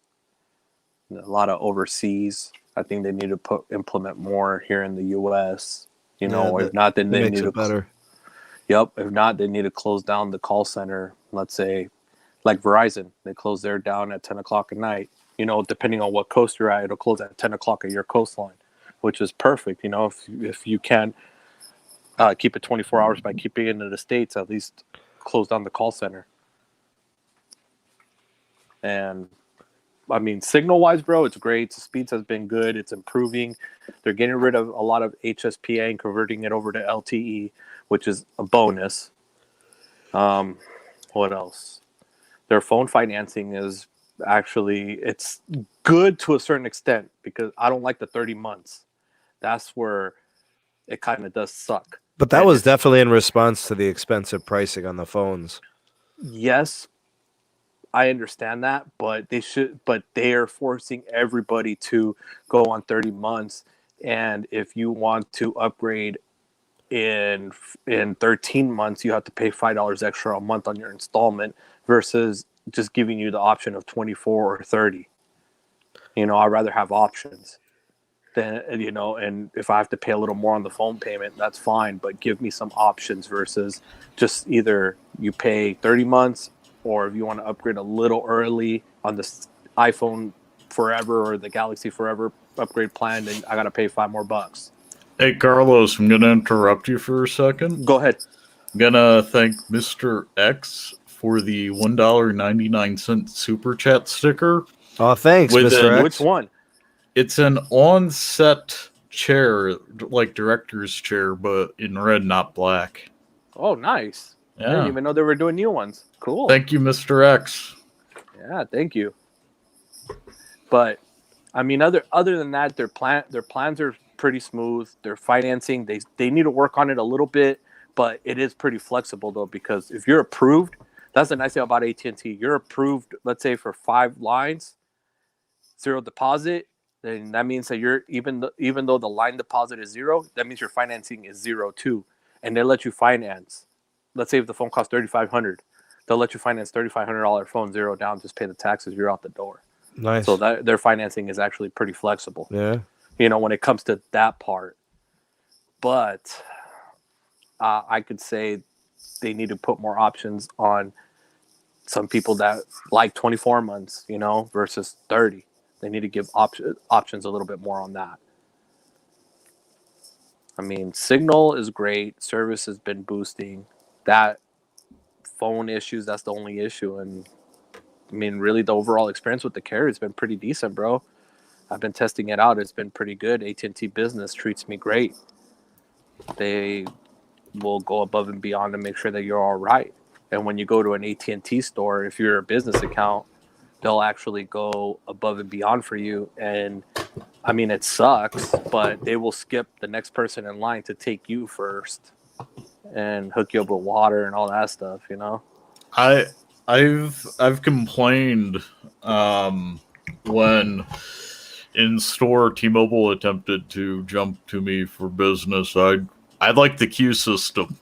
A lot of overseas. I think they need to implement more here in the U.S. If not, then they need to better. Yep. If not, they need to close down the call center. Let's say, like Verizon, they close their down at 10 o'clock at night. Depending on what coast you're at, it'll close at 10 o'clock at your coastline, which is perfect. If you can keep it 24 hours by keeping it in the States, at least close down the call center. And I mean, signal wise, bro, it's great. The speeds has been good. It's improving. They're getting rid of a lot of HSPA and converting it over to LTE, which is a bonus. What else? Their phone financing is actually, it's good to a certain extent, because I don't like the 30 months. That's where it kind of does suck. But that was definitely in response to the expensive pricing on the phones. Yes, I understand that, but they are forcing everybody to go on 30 months. And if you want to upgrade in 13 months, you have to pay $5 extra a month on your installment versus just giving you the option of 24 or 30. I'd rather have options. Then and if I have to pay a little more on the phone payment, that's fine, but give me some options versus just either you pay 30 months, or if you want to upgrade a little early on the iPhone Forever or the Galaxy Forever upgrade plan, then I gotta pay $5 more. Hey Carlos, I'm gonna interrupt you for a second. Go ahead. I'm gonna thank Mr. X for the $1.99 super chat sticker. Oh, thanks, Mr. X. Which one? It's an on-set chair, like director's chair, but in red, not black. Oh, nice. I Yeah. didn't even know they were doing new ones. Cool. Thank you, Mr. X. Yeah, thank you. But I mean, other than that, their plans are pretty smooth. Their financing, they need to work on it a little bit, but it is pretty flexible though, because if you're approved, that's the nice thing about AT&T. You're approved, let's say for 5 lines, 0 deposit, then that means that you're even though the line deposit is 0, that means your financing is 0 too, and they let you finance. Let's say if the phone costs $3,500, they'll let you finance $3,500 phone, 0 down, just pay the taxes, you're out the door. Nice. So that their financing is actually pretty flexible. Yeah. When it comes to that part. But I could say they need to put more options on some people that like 24 months, versus 30. They need to give options a little bit more on that. I mean, Signal is great. Service has been boosting. That phone issues, that's the only issue. And I mean, really, the overall experience with the carrier has been pretty decent, bro. I've been testing it out. It's been pretty good. AT&T Business treats me great. They will go above and beyond to make sure that you're all right. And when you go to an AT&T store, if you're a business account, they'll actually go above and beyond for you. And I mean, it sucks, but they will skip the next person in line to take you first and hook you up with water and all that stuff, I've complained when in store T-Mobile attempted to jump to me for business. I'd like the queue system.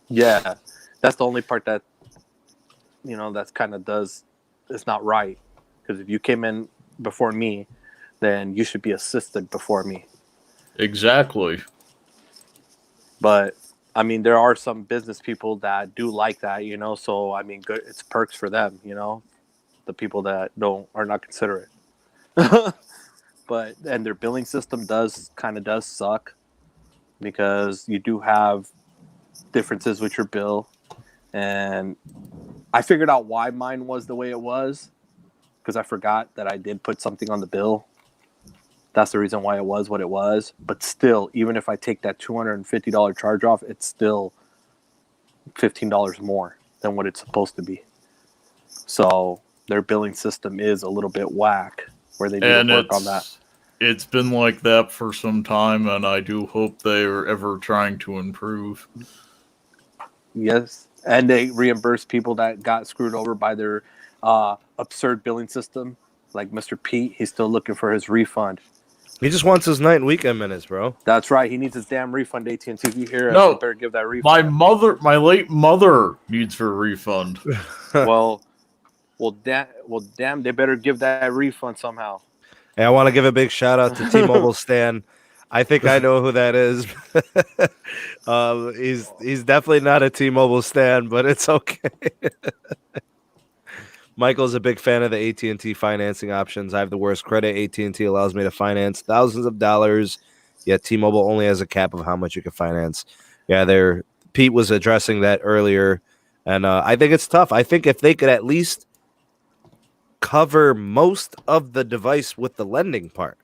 Yeah, that's the only part that that's kind of it's not right, because if you came in before me, then you should be assisted before me. Exactly. But I mean, there are some business people that do like that, so I mean, good, it's perks for them, the people that are not considerate. But and their billing system does suck, because you do have differences with your bill. And I figured out why mine was the way it was, because I forgot that I did put something on the bill. That's the reason why it was what it was. But still, even if I take that $250 charge off, it's still $15 more than what it's supposed to be. So their billing system is a little bit whack, where they need to work on that. It's been like that for some time, and I do hope they are ever trying to improve. Yes, and they reimburse people that got screwed over by their absurd billing system. Like Mr. Pete, he's still looking for his refund. He just wants his night and weekend minutes, bro. That's right. He needs his damn refund. AT&T, if you hear us, you better give that refund. My late mother needs her refund. well, damn, they better give that refund somehow. Hey, I want to give a big shout out to T-Mobile Stan. I think I know who that is. He's definitely not a T-Mobile Stan, but it's okay. Michael's a big fan of the AT&T financing options. I have the worst credit. AT&T allows me to finance thousands of dollars, yet T-Mobile only has a cap of how much you can finance. Yeah, Pete was addressing that earlier, and I think it's tough. I think if they could at least cover most of the device with the lending part,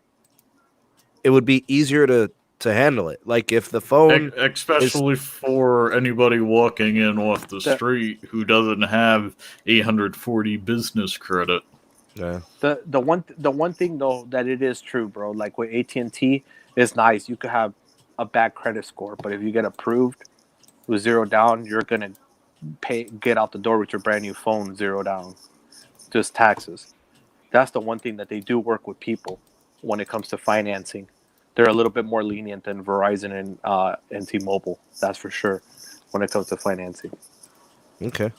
it would be easier to handle it. Like if the phone, especially for anybody walking in off the street who doesn't have 840 business credit. Yeah. The one thing though that it is true, bro. Like with AT&T, it's nice. You could have a bad credit score, but if you get approved with 0 down, you're gonna get out the door with your brand new phone 0 down, just taxes. That's the one thing that they do work with people when it comes to financing. They're a little bit more lenient than Verizon and T-Mobile. That's for sure when it comes to financing. Okay.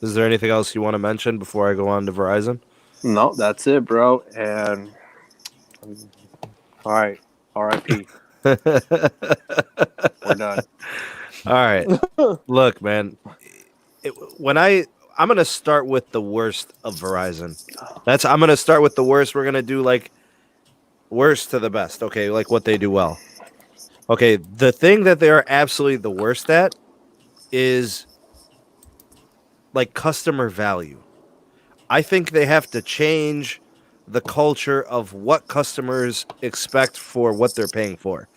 Is there anything else you want to mention before I go on to Verizon? No, that's it, bro. And all right, RIP. We're done. All right. Look, man. I'm going to start with the worst of Verizon. I'm going to start with the worst. We're going to do like worst to the best. Okay, like what they do well. Okay, the thing that they are absolutely the worst at is like customer value. I think they have to change the culture of what customers expect for what they're paying for.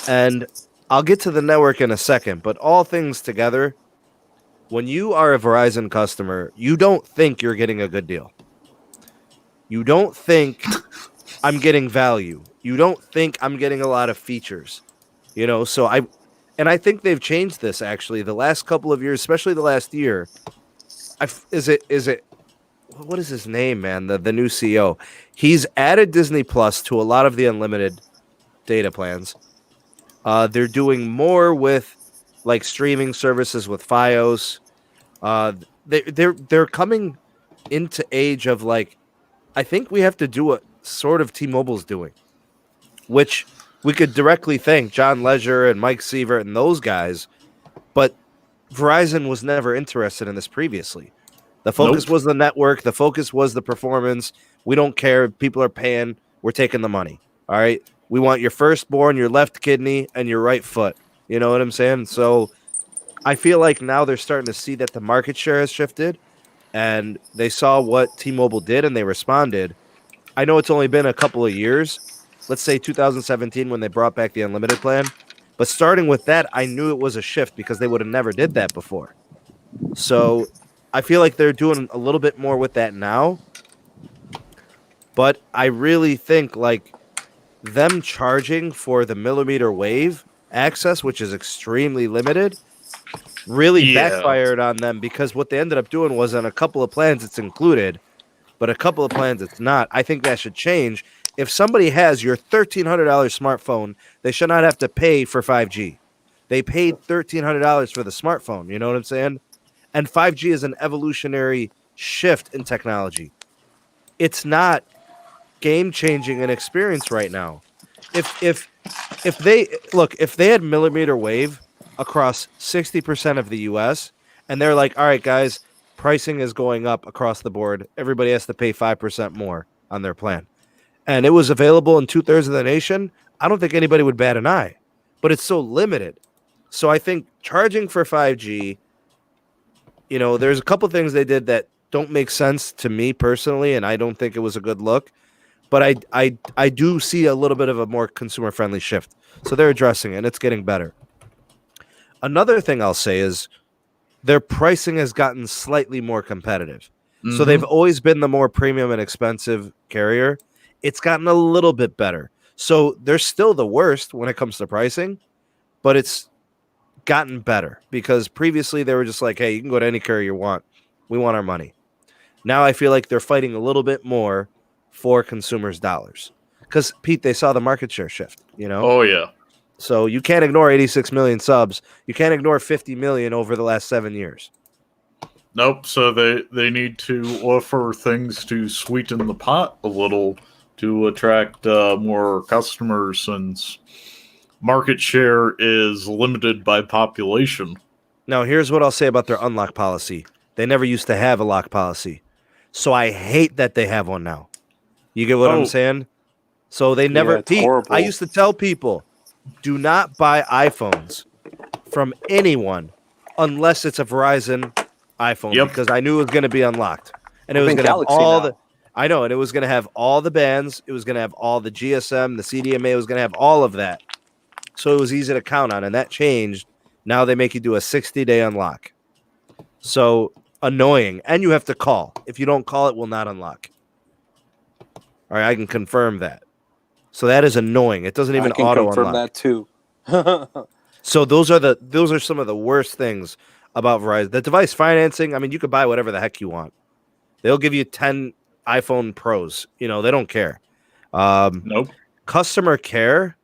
And I'll get to the network in a second, but all things together, when you are a Verizon customer, you don't think you're getting a good deal. You don't think I'm getting value. You don't think I'm getting a lot of features. So I think they've changed this actually the last couple of years, especially the last year. Is it what is his name, man? The new CEO. He's added Disney Plus to a lot of the unlimited data plans. They're doing more with like streaming services with Fios. They're coming into age of like, I think we have to do what sort of T-Mobile's doing, which we could directly thank John Leisure and Mike Sievert and those guys, but Verizon was never interested in this previously. The focus was the network. The focus was the performance. We don't care. People are paying. We're taking the money. All right. We want your firstborn, your left kidney, and your right foot. You know what I'm saying? So I feel like now they're starting to see that the market share has shifted, and they saw what T-Mobile did, and they responded. I know it's only been a couple of years. Let's say 2017 when they brought back the unlimited plan. But starting with that, I knew it was a shift because they would have never did that before. So I feel like they're doing a little bit more with that now. But I really think like them charging for the millimeter wave access, which is extremely limited, really backfired on them because what they ended up doing was on a couple of plans it's included, but a couple of plans it's not. I think that should change. If somebody has your $1,300 smartphone, they should not have to pay for 5G. They paid $1,300 for the smartphone. You know what I'm saying? And 5G is an evolutionary shift in technology. It's not game-changing an experience right now. If they had millimeter wave across 60% of the US, and they're like, all right, guys, pricing is going up across the board. Everybody has to pay 5% more on their plan. And it was available in 2/3 of the nation, I don't think anybody would bat an eye. But it's so limited. So I think charging for 5G, there's a couple things they did that don't make sense to me personally, and I don't think it was a good look. But I do see a little bit of a more consumer-friendly shift. So they're addressing it, and it's getting better. Another thing I'll say is their pricing has gotten slightly more competitive. Mm-hmm. So they've always been the more premium and expensive carrier. It's gotten a little bit better. So they're still the worst when it comes to pricing, but it's gotten better because previously they were just like, hey, you can go to any carrier you want. We want our money. Now I feel like they're fighting a little bit more for consumers' dollars because, Pete, they saw the market share shift, Oh, yeah. So you can't ignore 86 million subs. You can't ignore 50 million over the last 7 years. Nope. So they need to offer things to sweeten the pot a little to attract more customers since market share is limited by population. Now, here's what I'll say about their unlock policy. They never used to have a lock policy. So I hate that they have one now. You get what I'm saying? So they never... Pete, I used to tell people, do not buy iPhones from anyone unless it's a Verizon iPhone because I knew it was going to be unlocked. And it was going to have all the... I know, and it was going to have all the bands. It was going to have all the GSM, the CDMA. It was going to have all of that. So it was easy to count on, and that changed. Now they make you do a 60-day unlock. So annoying, and you have to call. If you don't call, it will not unlock. All right, I can confirm that. So that is annoying. It doesn't even auto unlock. I can confirm that too. So those are some of the worst things about Verizon. The device financing, I mean, you could buy whatever the heck you want. They'll give you 10 iPhone Pros. They don't care. Nope. Customer care,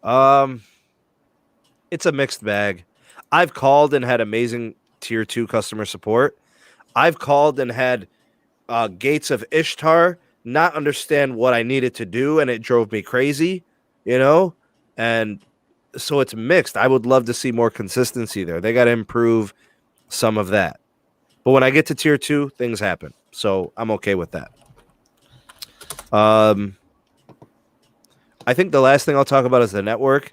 it's a mixed bag. I've called and had amazing tier 2 customer support. I've called and had Gates of Ishtar not understand what I needed to do, and it drove me crazy, and so it's mixed. I would love to see more consistency there. They got to improve some of that. But when I get to tier 2, things happen. So I'm okay with that. I think the last thing I'll talk about is the network.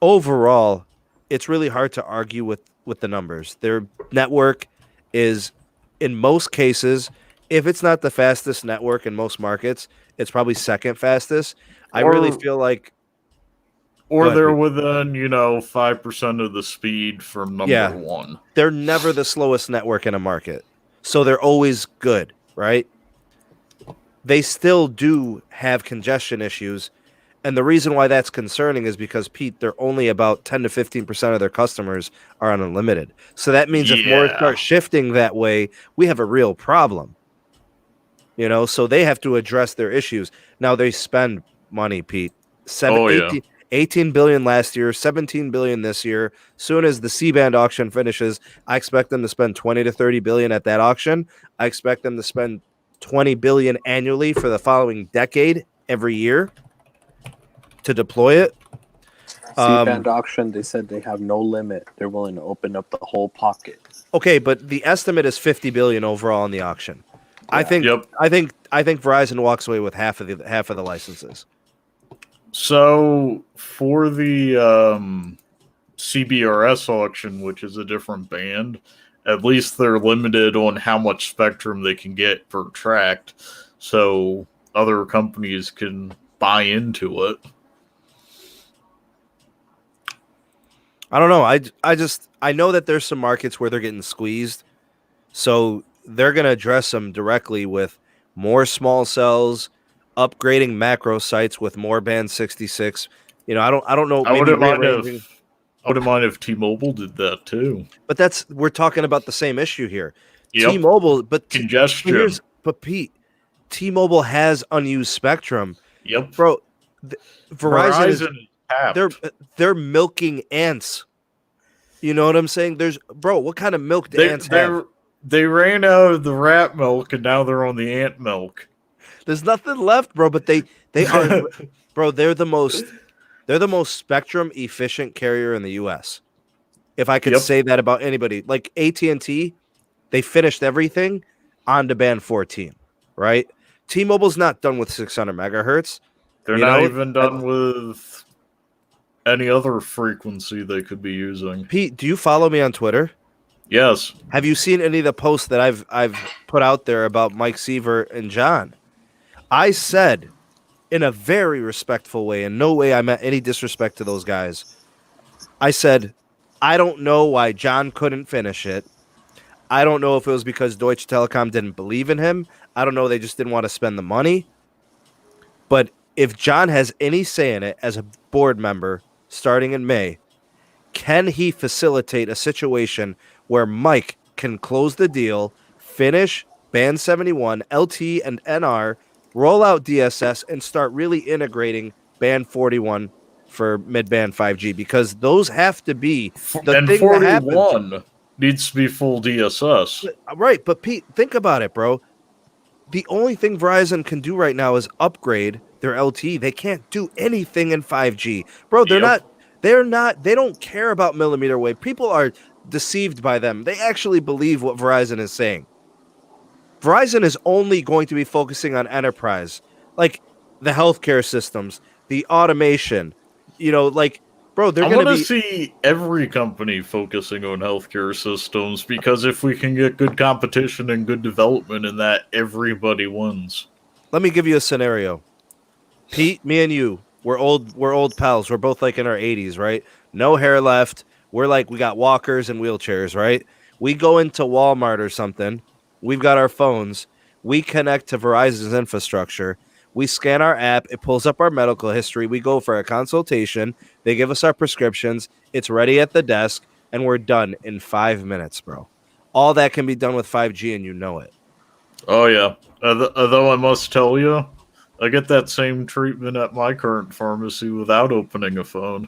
Overall, it's really hard to argue with the numbers. Their network is, in most cases, if it's not the fastest network in most markets, it's probably second fastest. I really feel like Or ahead, they're Pete. within, 5% of the speed from number one. They're never the slowest network in a market. So they're always good, right? They still do have congestion issues. And the reason why that's concerning is because, Pete, they're only about 10 to 15% of their customers are on unlimited. So that means if more start shifting that way, we have a real problem. So they have to address their issues. Now they spend money, Pete. 18 billion last year, 17 billion this year. Soon as the C-band auction finishes, I expect them to spend 20 to 30 billion at that auction. I expect them to spend 20 billion annually for the following decade every year to deploy it. C-band auction, they said they have no limit. They're willing to open up the whole pocket. Okay, but the estimate is 50 billion overall in the auction. Yeah. I think Verizon walks away with half of the licenses. So for the CBRS auction, which is a different band, at least they're limited on how much spectrum they can get per tract, so other companies can buy into it. I don't know. I know that there's some markets where they're getting squeezed, so they're going to address them directly with more small cells, upgrading macro sites with more band 66. I don't know. I wouldn't mind if T-Mobile did that too. But we're talking about the same issue here. Yep. T-Mobile, but congestion. But Pete, T-Mobile has unused spectrum. Yep, bro. Verizon is they're milking ants. You know what I'm saying? What kind of milk do ants have? They ran out of the rat milk and now they're on the ant milk. There's nothing left, bro. But they are, bro. They're the most spectrum efficient carrier in the U.S. If I could say that about anybody, like AT&T, they finished everything on to band 14, right? T-Mobile's not done with 600 megahertz. They're not even done with any other frequency they could be using. Pete, do you follow me on Twitter? Yes. Have you seen any of the posts that I've put out there about Mike Seaver and John? I said, in a very respectful way, in no way I meant any disrespect to those guys, I said, I don't know why John couldn't finish it. I don't know if it was because Deutsche Telekom didn't believe in him. I don't know, they just didn't want to spend the money. But if John has any say in it as a board member starting in May, can he facilitate a situation where Mike can close the deal, finish Band 71, LT and NR, roll out DSS, and start really integrating Band 41 for mid-band 5G? Because those have to be the and thing 41 that needs to be full DSS. Right, but Pete, think about it, bro. The only thing Verizon can do right now is upgrade their LTE. They can't do anything in 5G. Bro, they don't care about millimeter wave. People are deceived by them. They actually believe what Verizon is saying. Verizon is only going to be focusing on enterprise, like the healthcare systems, the automation, bro, they're going to see every company focusing on healthcare systems, because if we can get good competition and good development in that, everybody wins. Let me give you a scenario. Pete, me and you, we're old pals. We're both like in our 80s, right? No hair left. We got walkers and wheelchairs, right? We go into Walmart or something. We've got our phones. We connect to Verizon's infrastructure. We scan our app. It pulls up our medical history. We go for a consultation. They give us our prescriptions. It's ready at the desk, and we're done in 5 minutes, bro. All that can be done with 5G, and you know it. Oh, yeah. Although I must tell you, I get that same treatment at my current pharmacy without opening a phone.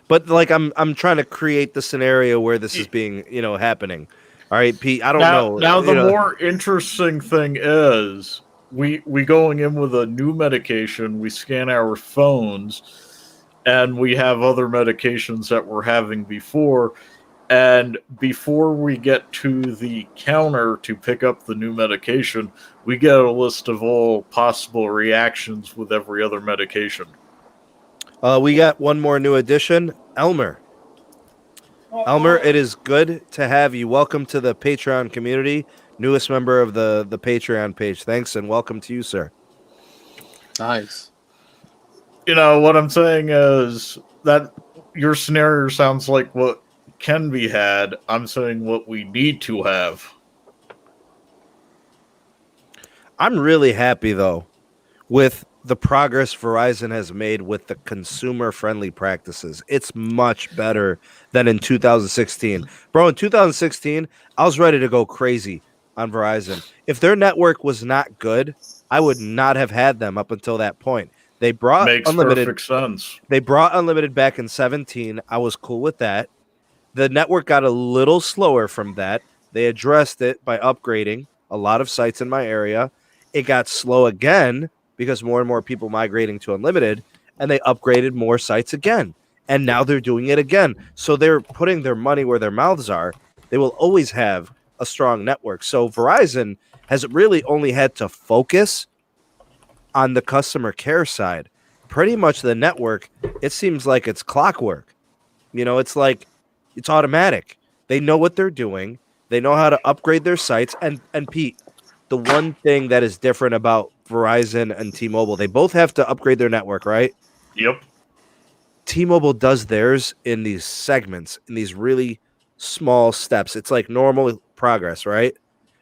But I'm trying to create the scenario where this is being, happening. All right, Pete, I don't know. Now the more interesting thing is we going in with a new medication, we scan our phones, and we have other medications that we're having before, and before we get to the counter to pick up the new medication, we get a list of all possible reactions with every other medication. We got one more new addition, Elmer. Elmer, it is good to have you. Welcome to the Patreon community, newest member of the Patreon page. Thanks, and welcome to you, sir. Nice. what I'm saying is that your scenario sounds like what can be had. I'm saying what we need to have. I'm really happy though with the progress Verizon has made with the consumer-friendly practices. It's much better than in 2016. Bro, in 2016, I was ready to go crazy on Verizon. If their network was not good, I would not have had them up until that point. They brought Makes unlimited. perfect sense. They brought unlimited back in 17. I was cool with that. The network got a little slower from that. They addressed it by upgrading a lot of sites in my area. It got slow again because more and more people migrating to unlimited, and they upgraded more sites again. And now they're doing it again. So they're putting their money where their mouths are. They will always have a strong network. So Verizon has really only had to focus on the customer care side. Pretty much the network, it seems like it's clockwork. It's like it's automatic. They know what they're doing. They know how to upgrade their sites. And Pete, the one thing that is different about Verizon and T-Mobile, they both have to upgrade their network, right? Yep. T-Mobile does theirs in these segments, in these really small steps. It's like normal progress, right?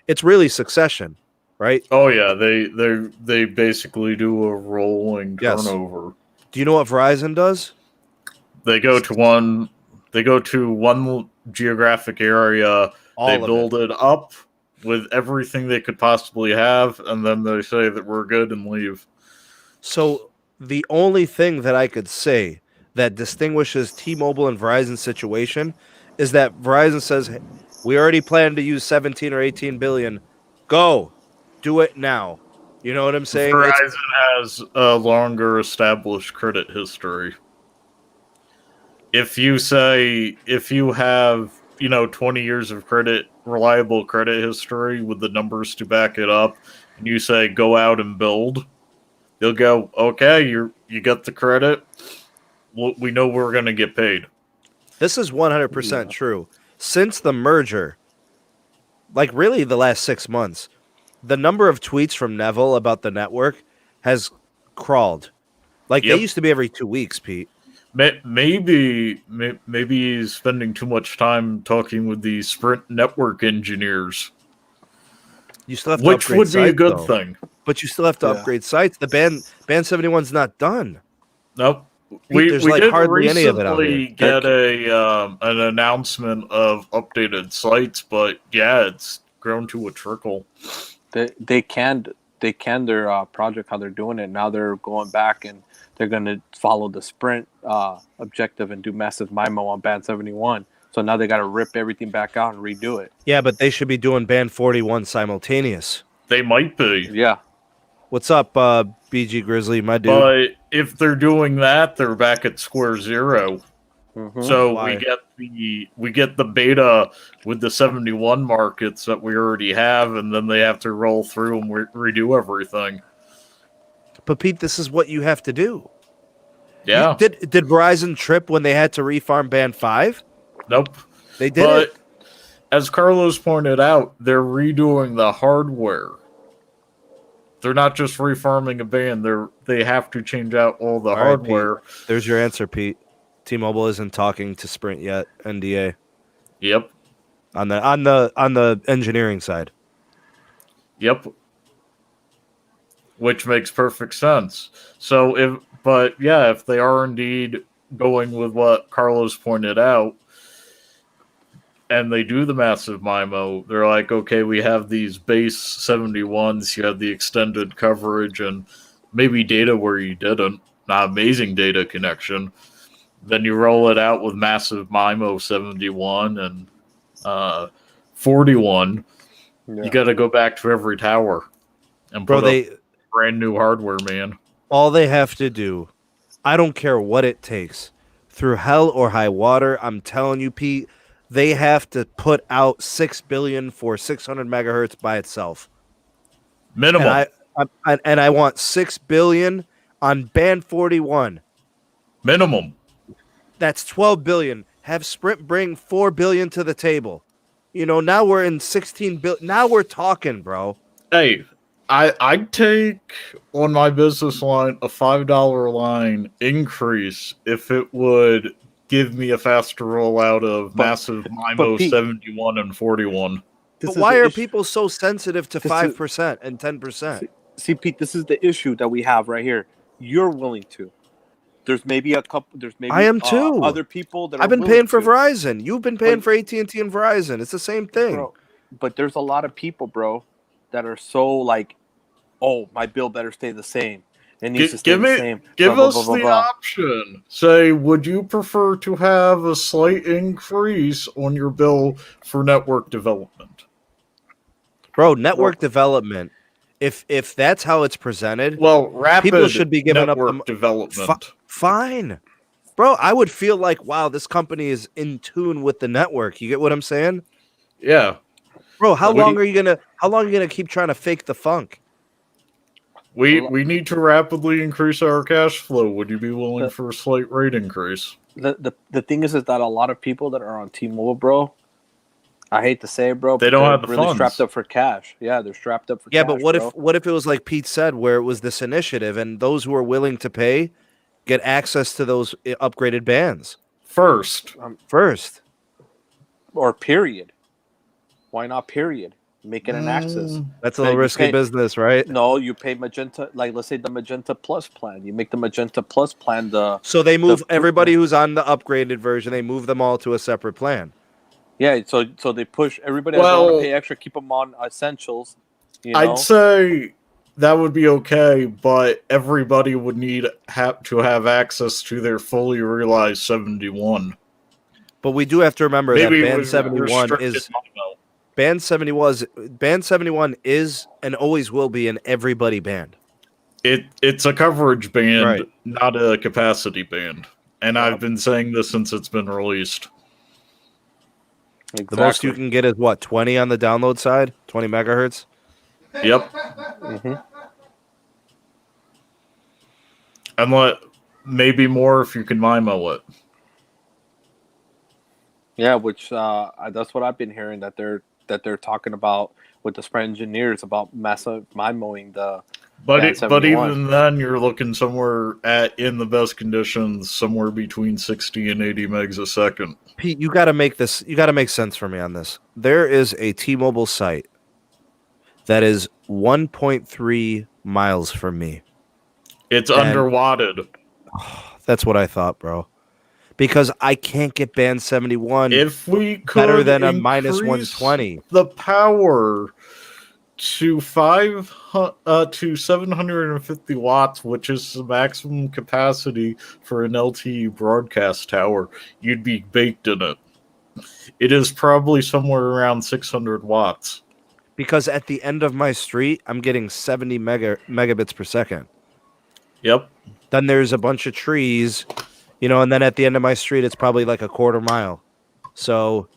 It's really succession, right? Oh yeah, they basically do a rolling Yes. turnover. Do you know what Verizon does? They go to one geographic area, they build it up with everything they could possibly have, and then they say that we're good and leave. So the only thing that I could say that distinguishes T-Mobile and Verizon's situation is that Verizon says, hey, we already plan to use 17 or 18 billion. Go. Do it now. You know what I'm saying? Verizon has a longer established credit history. If you have 20 years of reliable credit history with the numbers to back it up, and you say go out and build, they'll go, okay, you got the credit. We know we're going to get paid. This is 100% true. Since the merger, like really the last 6 months, the number of tweets from Neville about the network has crawled. Like they used to be every 2 weeks, Pete. Maybe he's spending too much time talking with the Sprint network engineers. You still have to which upgrade would be sites, a good though. thing. But you still have to upgrade sites. The band 71's not done. Nope. Pete, We like did hardly any of it out here. get an announcement of updated sites, but yeah, it's grown to a trickle. They canned their project how they're doing it. Now they're going back and they're going to follow the Sprint objective and do massive MIMO on band 71. So now they got to rip everything back out and redo it. Yeah, but they should be doing band 41 simultaneous. They might be. Yeah. What's up, BG Grizzly, my dude? But if they're doing that, they're back at square zero. Mm-hmm. So Why? we get the beta with the 71 markets that we already have, and then they have to roll through and redo everything. But Pete, this is what you have to do. Yeah. Did Verizon trip when they had to refarm band 5? Nope. They did But it. as Carlos pointed out, they're redoing the hardware. They're not just refarming a band. They have to change out all the hardware. Right, there's your answer, Pete. T-Mobile isn't talking to Sprint yet. NDA. Yep. On the engineering side. Yep. Which makes perfect sense. So if they are indeed going with what Carlos pointed out, and they do the massive MIMO, they're like, okay, we have these base 71s, you have the extended coverage, and maybe data where you didn't, not amazing data connection. Then you roll it out with massive MIMO 71 and 41. Yeah. You got to go back to every tower and put up brand new hardware, man. All they have to do, I don't care what it takes, through hell or high water, I'm telling you, Pete, they have to put out $6 billion for 600 megahertz by itself. Minimum. And I want $6 billion on band 41. Minimum. That's $12 billion. Have Sprint bring $4 billion to the table. Now we're in 16 billion. Now we're talking, bro. Hey, I'd take on my business line a $5 line increase if it would give me a faster rollout of massive MIMO Pete, 71 and 41. But why are people so sensitive to 5% and 10%? See, Pete, this is the issue that we have right here. You're willing to. There's maybe a couple. There's maybe I am too. Other people that I've been paying for Verizon. You've been paying for AT&T and Verizon. It's the same thing. Bro, but there's a lot of people, bro, that are so like, oh, my bill better stay the same. It needs to stay the same. Give us the option. Say, would you prefer to have a slight increase on your bill for network development? Bro, network development. If that's how it's presented, well, rapid people should be giving up development. Fine, bro. I would feel like, wow, this company is in tune with the network. You get what I'm saying? Yeah, bro. How long are you gonna keep trying to fake the funk? We need to rapidly increase our cash flow. Would you be willing for a slight rate increase? The thing is that a lot of people that are on T-Mobile, bro, I hate to say it, bro, they don't have the really funds. Strapped up for cash. Yeah, they're strapped up for cash. Yeah, but what if it was like Pete said, where it was this initiative, and those who are willing to pay get access to those upgraded bands first, or period? Why not period? Make it an access. That's a little risky business, right? No, you pay Magenta, like let's say the Magenta Plus plan. You make the Magenta Plus plan so they move everybody who's on the upgraded version. They move them all to a separate plan. Yeah, so they push everybody that want to pay extra, keep them on essentials. You know? I'd say that would be okay, but everybody would need to have access to their fully realized 71. But we do have to remember that Band 71 is and always will be an everybody band. It's a coverage band, not a capacity band, and I've been saying this since it's been released. Exactly. The most you can get is what, 20 on the download side? 20 megahertz? Yep. And maybe more if you can MIMO it. Yeah, which that's what I've been hearing that they're talking about with the Sprint engineers about massive MIMOing the. But even then, you're looking somewhere in the best conditions, somewhere between 60 and 80 megs a second. Pete, you got to make sense for me on this. There is a T-Mobile site that is 1.3 miles from me. It's underwatted. That's what I thought, bro. Because I can't get band 71 if we could better than a minus 120. The power to 750 watts, which is the maximum capacity for an LTE broadcast tower, you'd be baked in it. It is probably somewhere around 600 watts. Because at the end of my street, I'm getting 70 megabits per second. Yep. Then there's a bunch of trees, and then at the end of my street, it's probably like a quarter mile. So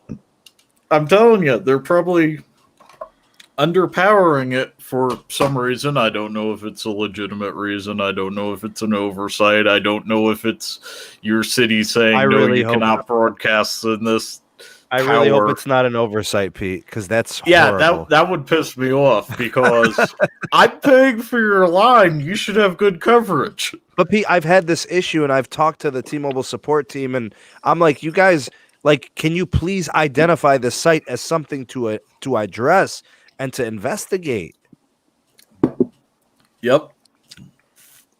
I'm telling you, they're probably underpowering it for some reason. I don't know if it's a legitimate reason. I don't know if it's an oversight. I don't know if it's your city saying, you cannot broadcast in this I really hope it's not an oversight, Pete, because that's horrible. that would piss me off because I'm paying for your line. You should have good coverage. But Pete, I've had this issue, and I've talked to the T-Mobile support team, and I'm like, you guys, can you please identify this site as something to address and to investigate? Yep.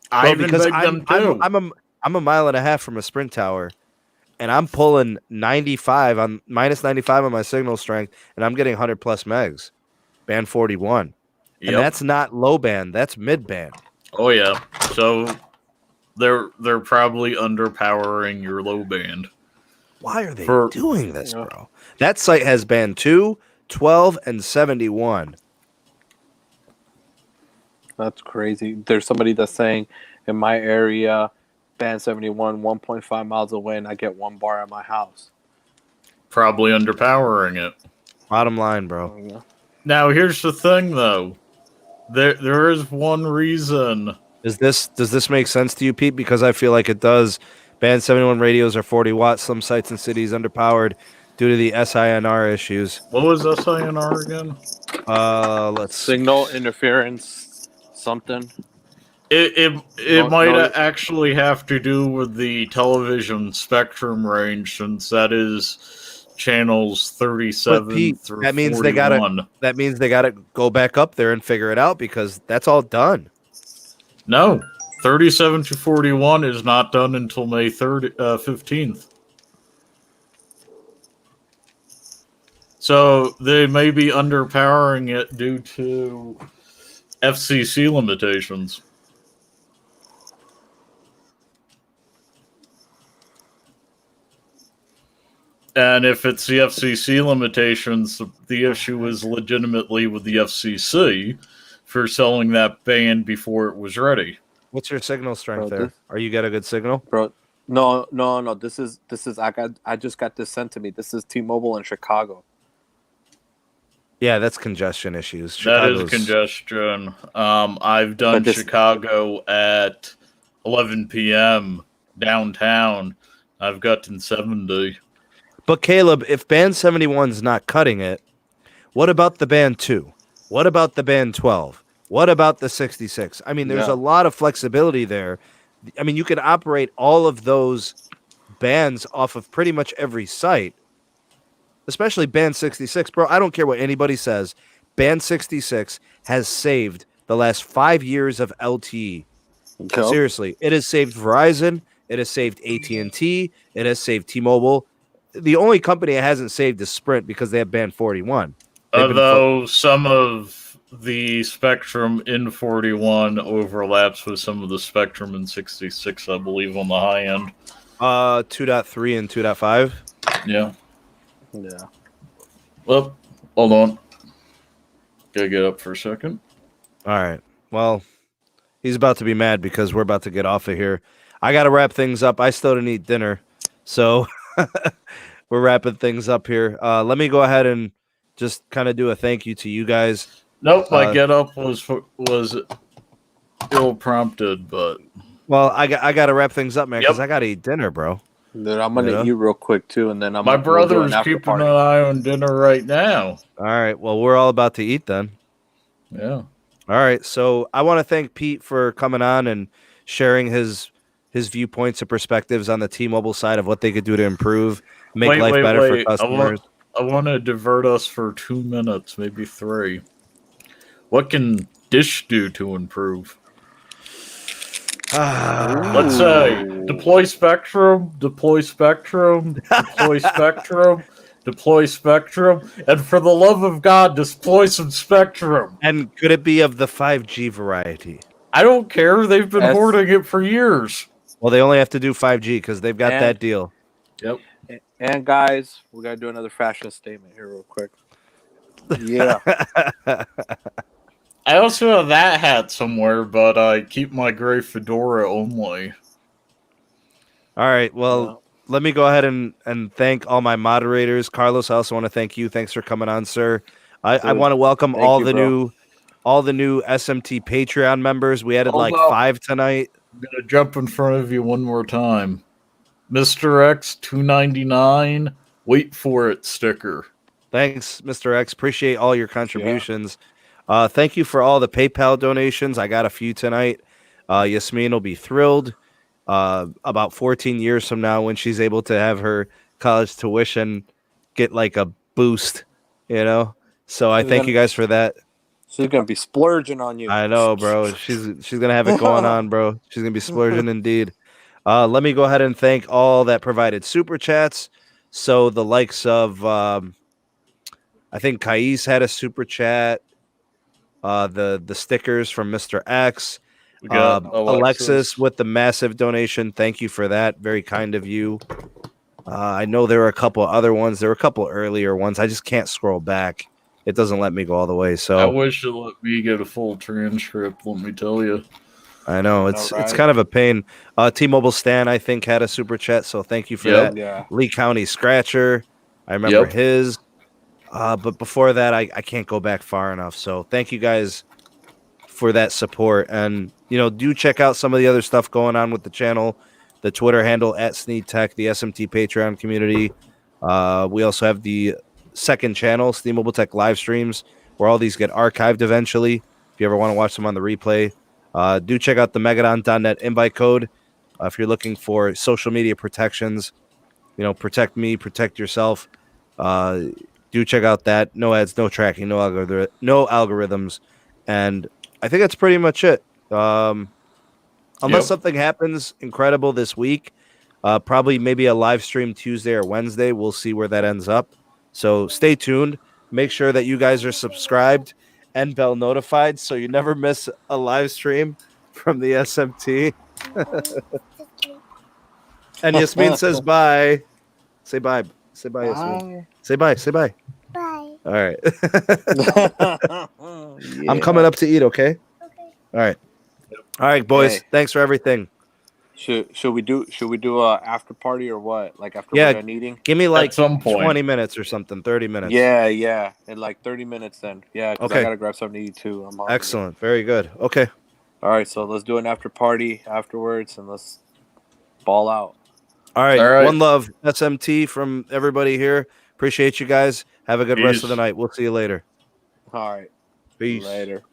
Because I'm a mile and a half from a Sprint tower, and I'm pulling 95 on minus 95 on my signal strength, and I'm getting 100 plus megs, band 41, and that's not low band, that's mid band. Oh yeah, so they're probably underpowering your low band. Why are they doing this, bro? That site has band 2, 12, and 71. That's crazy. There's somebody that's saying in my area, band 71, 1.5 miles away, and I get 1 bar at my house. Probably underpowering it. Bottom line, bro. Now, here's the thing, though. There is one reason. Does this make sense to you, Pete? Because I feel like it does. Band 71 radios are 40 watts. Some sites and cities underpowered due to the SINR issues. What was SINR again? Let's signal interference something. It might actually have to do with the television spectrum range, since that is channels 37 Pete, through that means 41. That means they gotta go back up there and figure it out, because that's all done. No, 37 to 41 is not done until May 15th. So they may be underpowering it due to FCC limitations. And if it's the FCC limitations, the issue is legitimately with the FCC for selling that band before it was ready. What's your signal strength there? Are you got a good signal, bro? No. This is I just got this sent to me. This is T-Mobile in Chicago. Yeah, that's congestion issues. That is congestion. I've done Chicago at 11 p.m. downtown. I've gotten 70. But Caleb, if band 71's not cutting it, what about the band 2? What about the band 12? What about the 66? I mean, there's a lot of flexibility there. I mean, you can operate all of those bands off of pretty much every site, especially band 66. Bro, I don't care what anybody says. Band 66 has saved the last 5 years of LTE. Okay. Seriously, it has saved Verizon. It has saved AT&T. It has saved T-Mobile. The only company it hasn't saved is Sprint, because they have band 41. Although some of the spectrum in 41 overlaps with some of the spectrum in 66, I believe, on the high end. 2.3 and 2.5. Yeah. Well, hold on. Gotta get up for a second. All right. Well, he's about to be mad because we're about to get off of here. I got to wrap things up. I still didn't eat dinner, so we're wrapping things up here. Let me go ahead and just kind of do a thank you to you guys. Nope, my get up was ill prompted, but well, I got to wrap things up, man, because I got to eat dinner, bro. Dude, I'm gonna eat real quick too, and then my brother's keeping an eye on dinner right now. All right, well, we're all about to eat then. Yeah. All right, so I want to thank Pete for coming on and sharing his viewpoints and perspectives on the T-Mobile side of what they could do to improve, make life better for customers. I want to divert us for 2 minutes, maybe 3. What can Dish do to improve? Let's say deploy spectrum, and for the love of God, deploy some spectrum. And could it be of the 5G variety? I don't care. They've been hoarding it for years. Well, they only have to do 5G because they've got that deal. Yep. And guys, we gotta do another fashion statement here real quick. Yeah. I also have that hat somewhere, but I keep my gray fedora only. All right. Well, let me go ahead and thank all my moderators. Carlos, I also want to thank you. Thanks for coming on, sir. I want to welcome all the new SMT Patreon members. We added 5 tonight. I'm gonna jump in front of you one more time. Mr. X $2.99. Wait for it sticker. Thanks, Mr. X. Appreciate all your contributions. Yeah. Thank you for all the PayPal donations. I got a few tonight. Yasmin will be thrilled. About 14 years from now, when she's able to have her college tuition get like a boost, So I thank you guys for that. She's gonna be splurging on you. I know, bro. She's gonna have it going on, bro. She's gonna be splurging indeed. Let me go ahead and thank all that provided super chats. So the likes of, I think Qais had a super chat. The stickers from Mr. X. We got Alexis with the massive donation. Thank you for that. Very kind of you. I know there were a couple other ones. There were a couple earlier ones. I just can't scroll back. It doesn't let me go all the way. So I wish it let me get a full transcript. Let me tell you. I know it's kind of a pain. T-Mobile Stan, I think, had a super chat, so thank you for that. Yeah. Lee County Scratcher, I remember his. But before that, I can't go back far enough. So thank you guys for that support, and do check out some of the other stuff going on with the channel, the Twitter handle @SneedTech, the SMT Patreon community. We also have the second channel, Steam Mobile Tech live streams, where all these get archived eventually. If you ever want to watch them on the replay, do check out the Megadon.net invite code. If you're looking for social media protections, protect me, protect yourself. Do check out that. No ads, no tracking, no algorithms. And I think that's pretty much it. Unless something happens incredible this week, probably maybe a live stream Tuesday or Wednesday. We'll see where that ends up. So stay tuned. Make sure that you guys are subscribed and bell notified so you never miss a live stream from the SMT. And Yasmin says bye. Say bye. Say bye, Yasmin. Say bye. Say bye. Bye. All right. Yeah. I'm coming up to eat, okay? Okay. All right. All right, boys. Hey. Thanks for everything. Should we do a after party or what? Like after Yeah. we're done eating? Give me like At some point. 20 minutes or something, 30 minutes. Yeah. In like 30 minutes then. Yeah, because Okay. I gotta grab something to eat too. I'm hungry. Excellent. Very good. Okay. All right, so let's do an after party afterwards and let's ball out. All right. All right. One love. SMT from everybody here. Appreciate you guys. Have a good rest of the Peace. night. We'll see you later. All right. Peace. Later.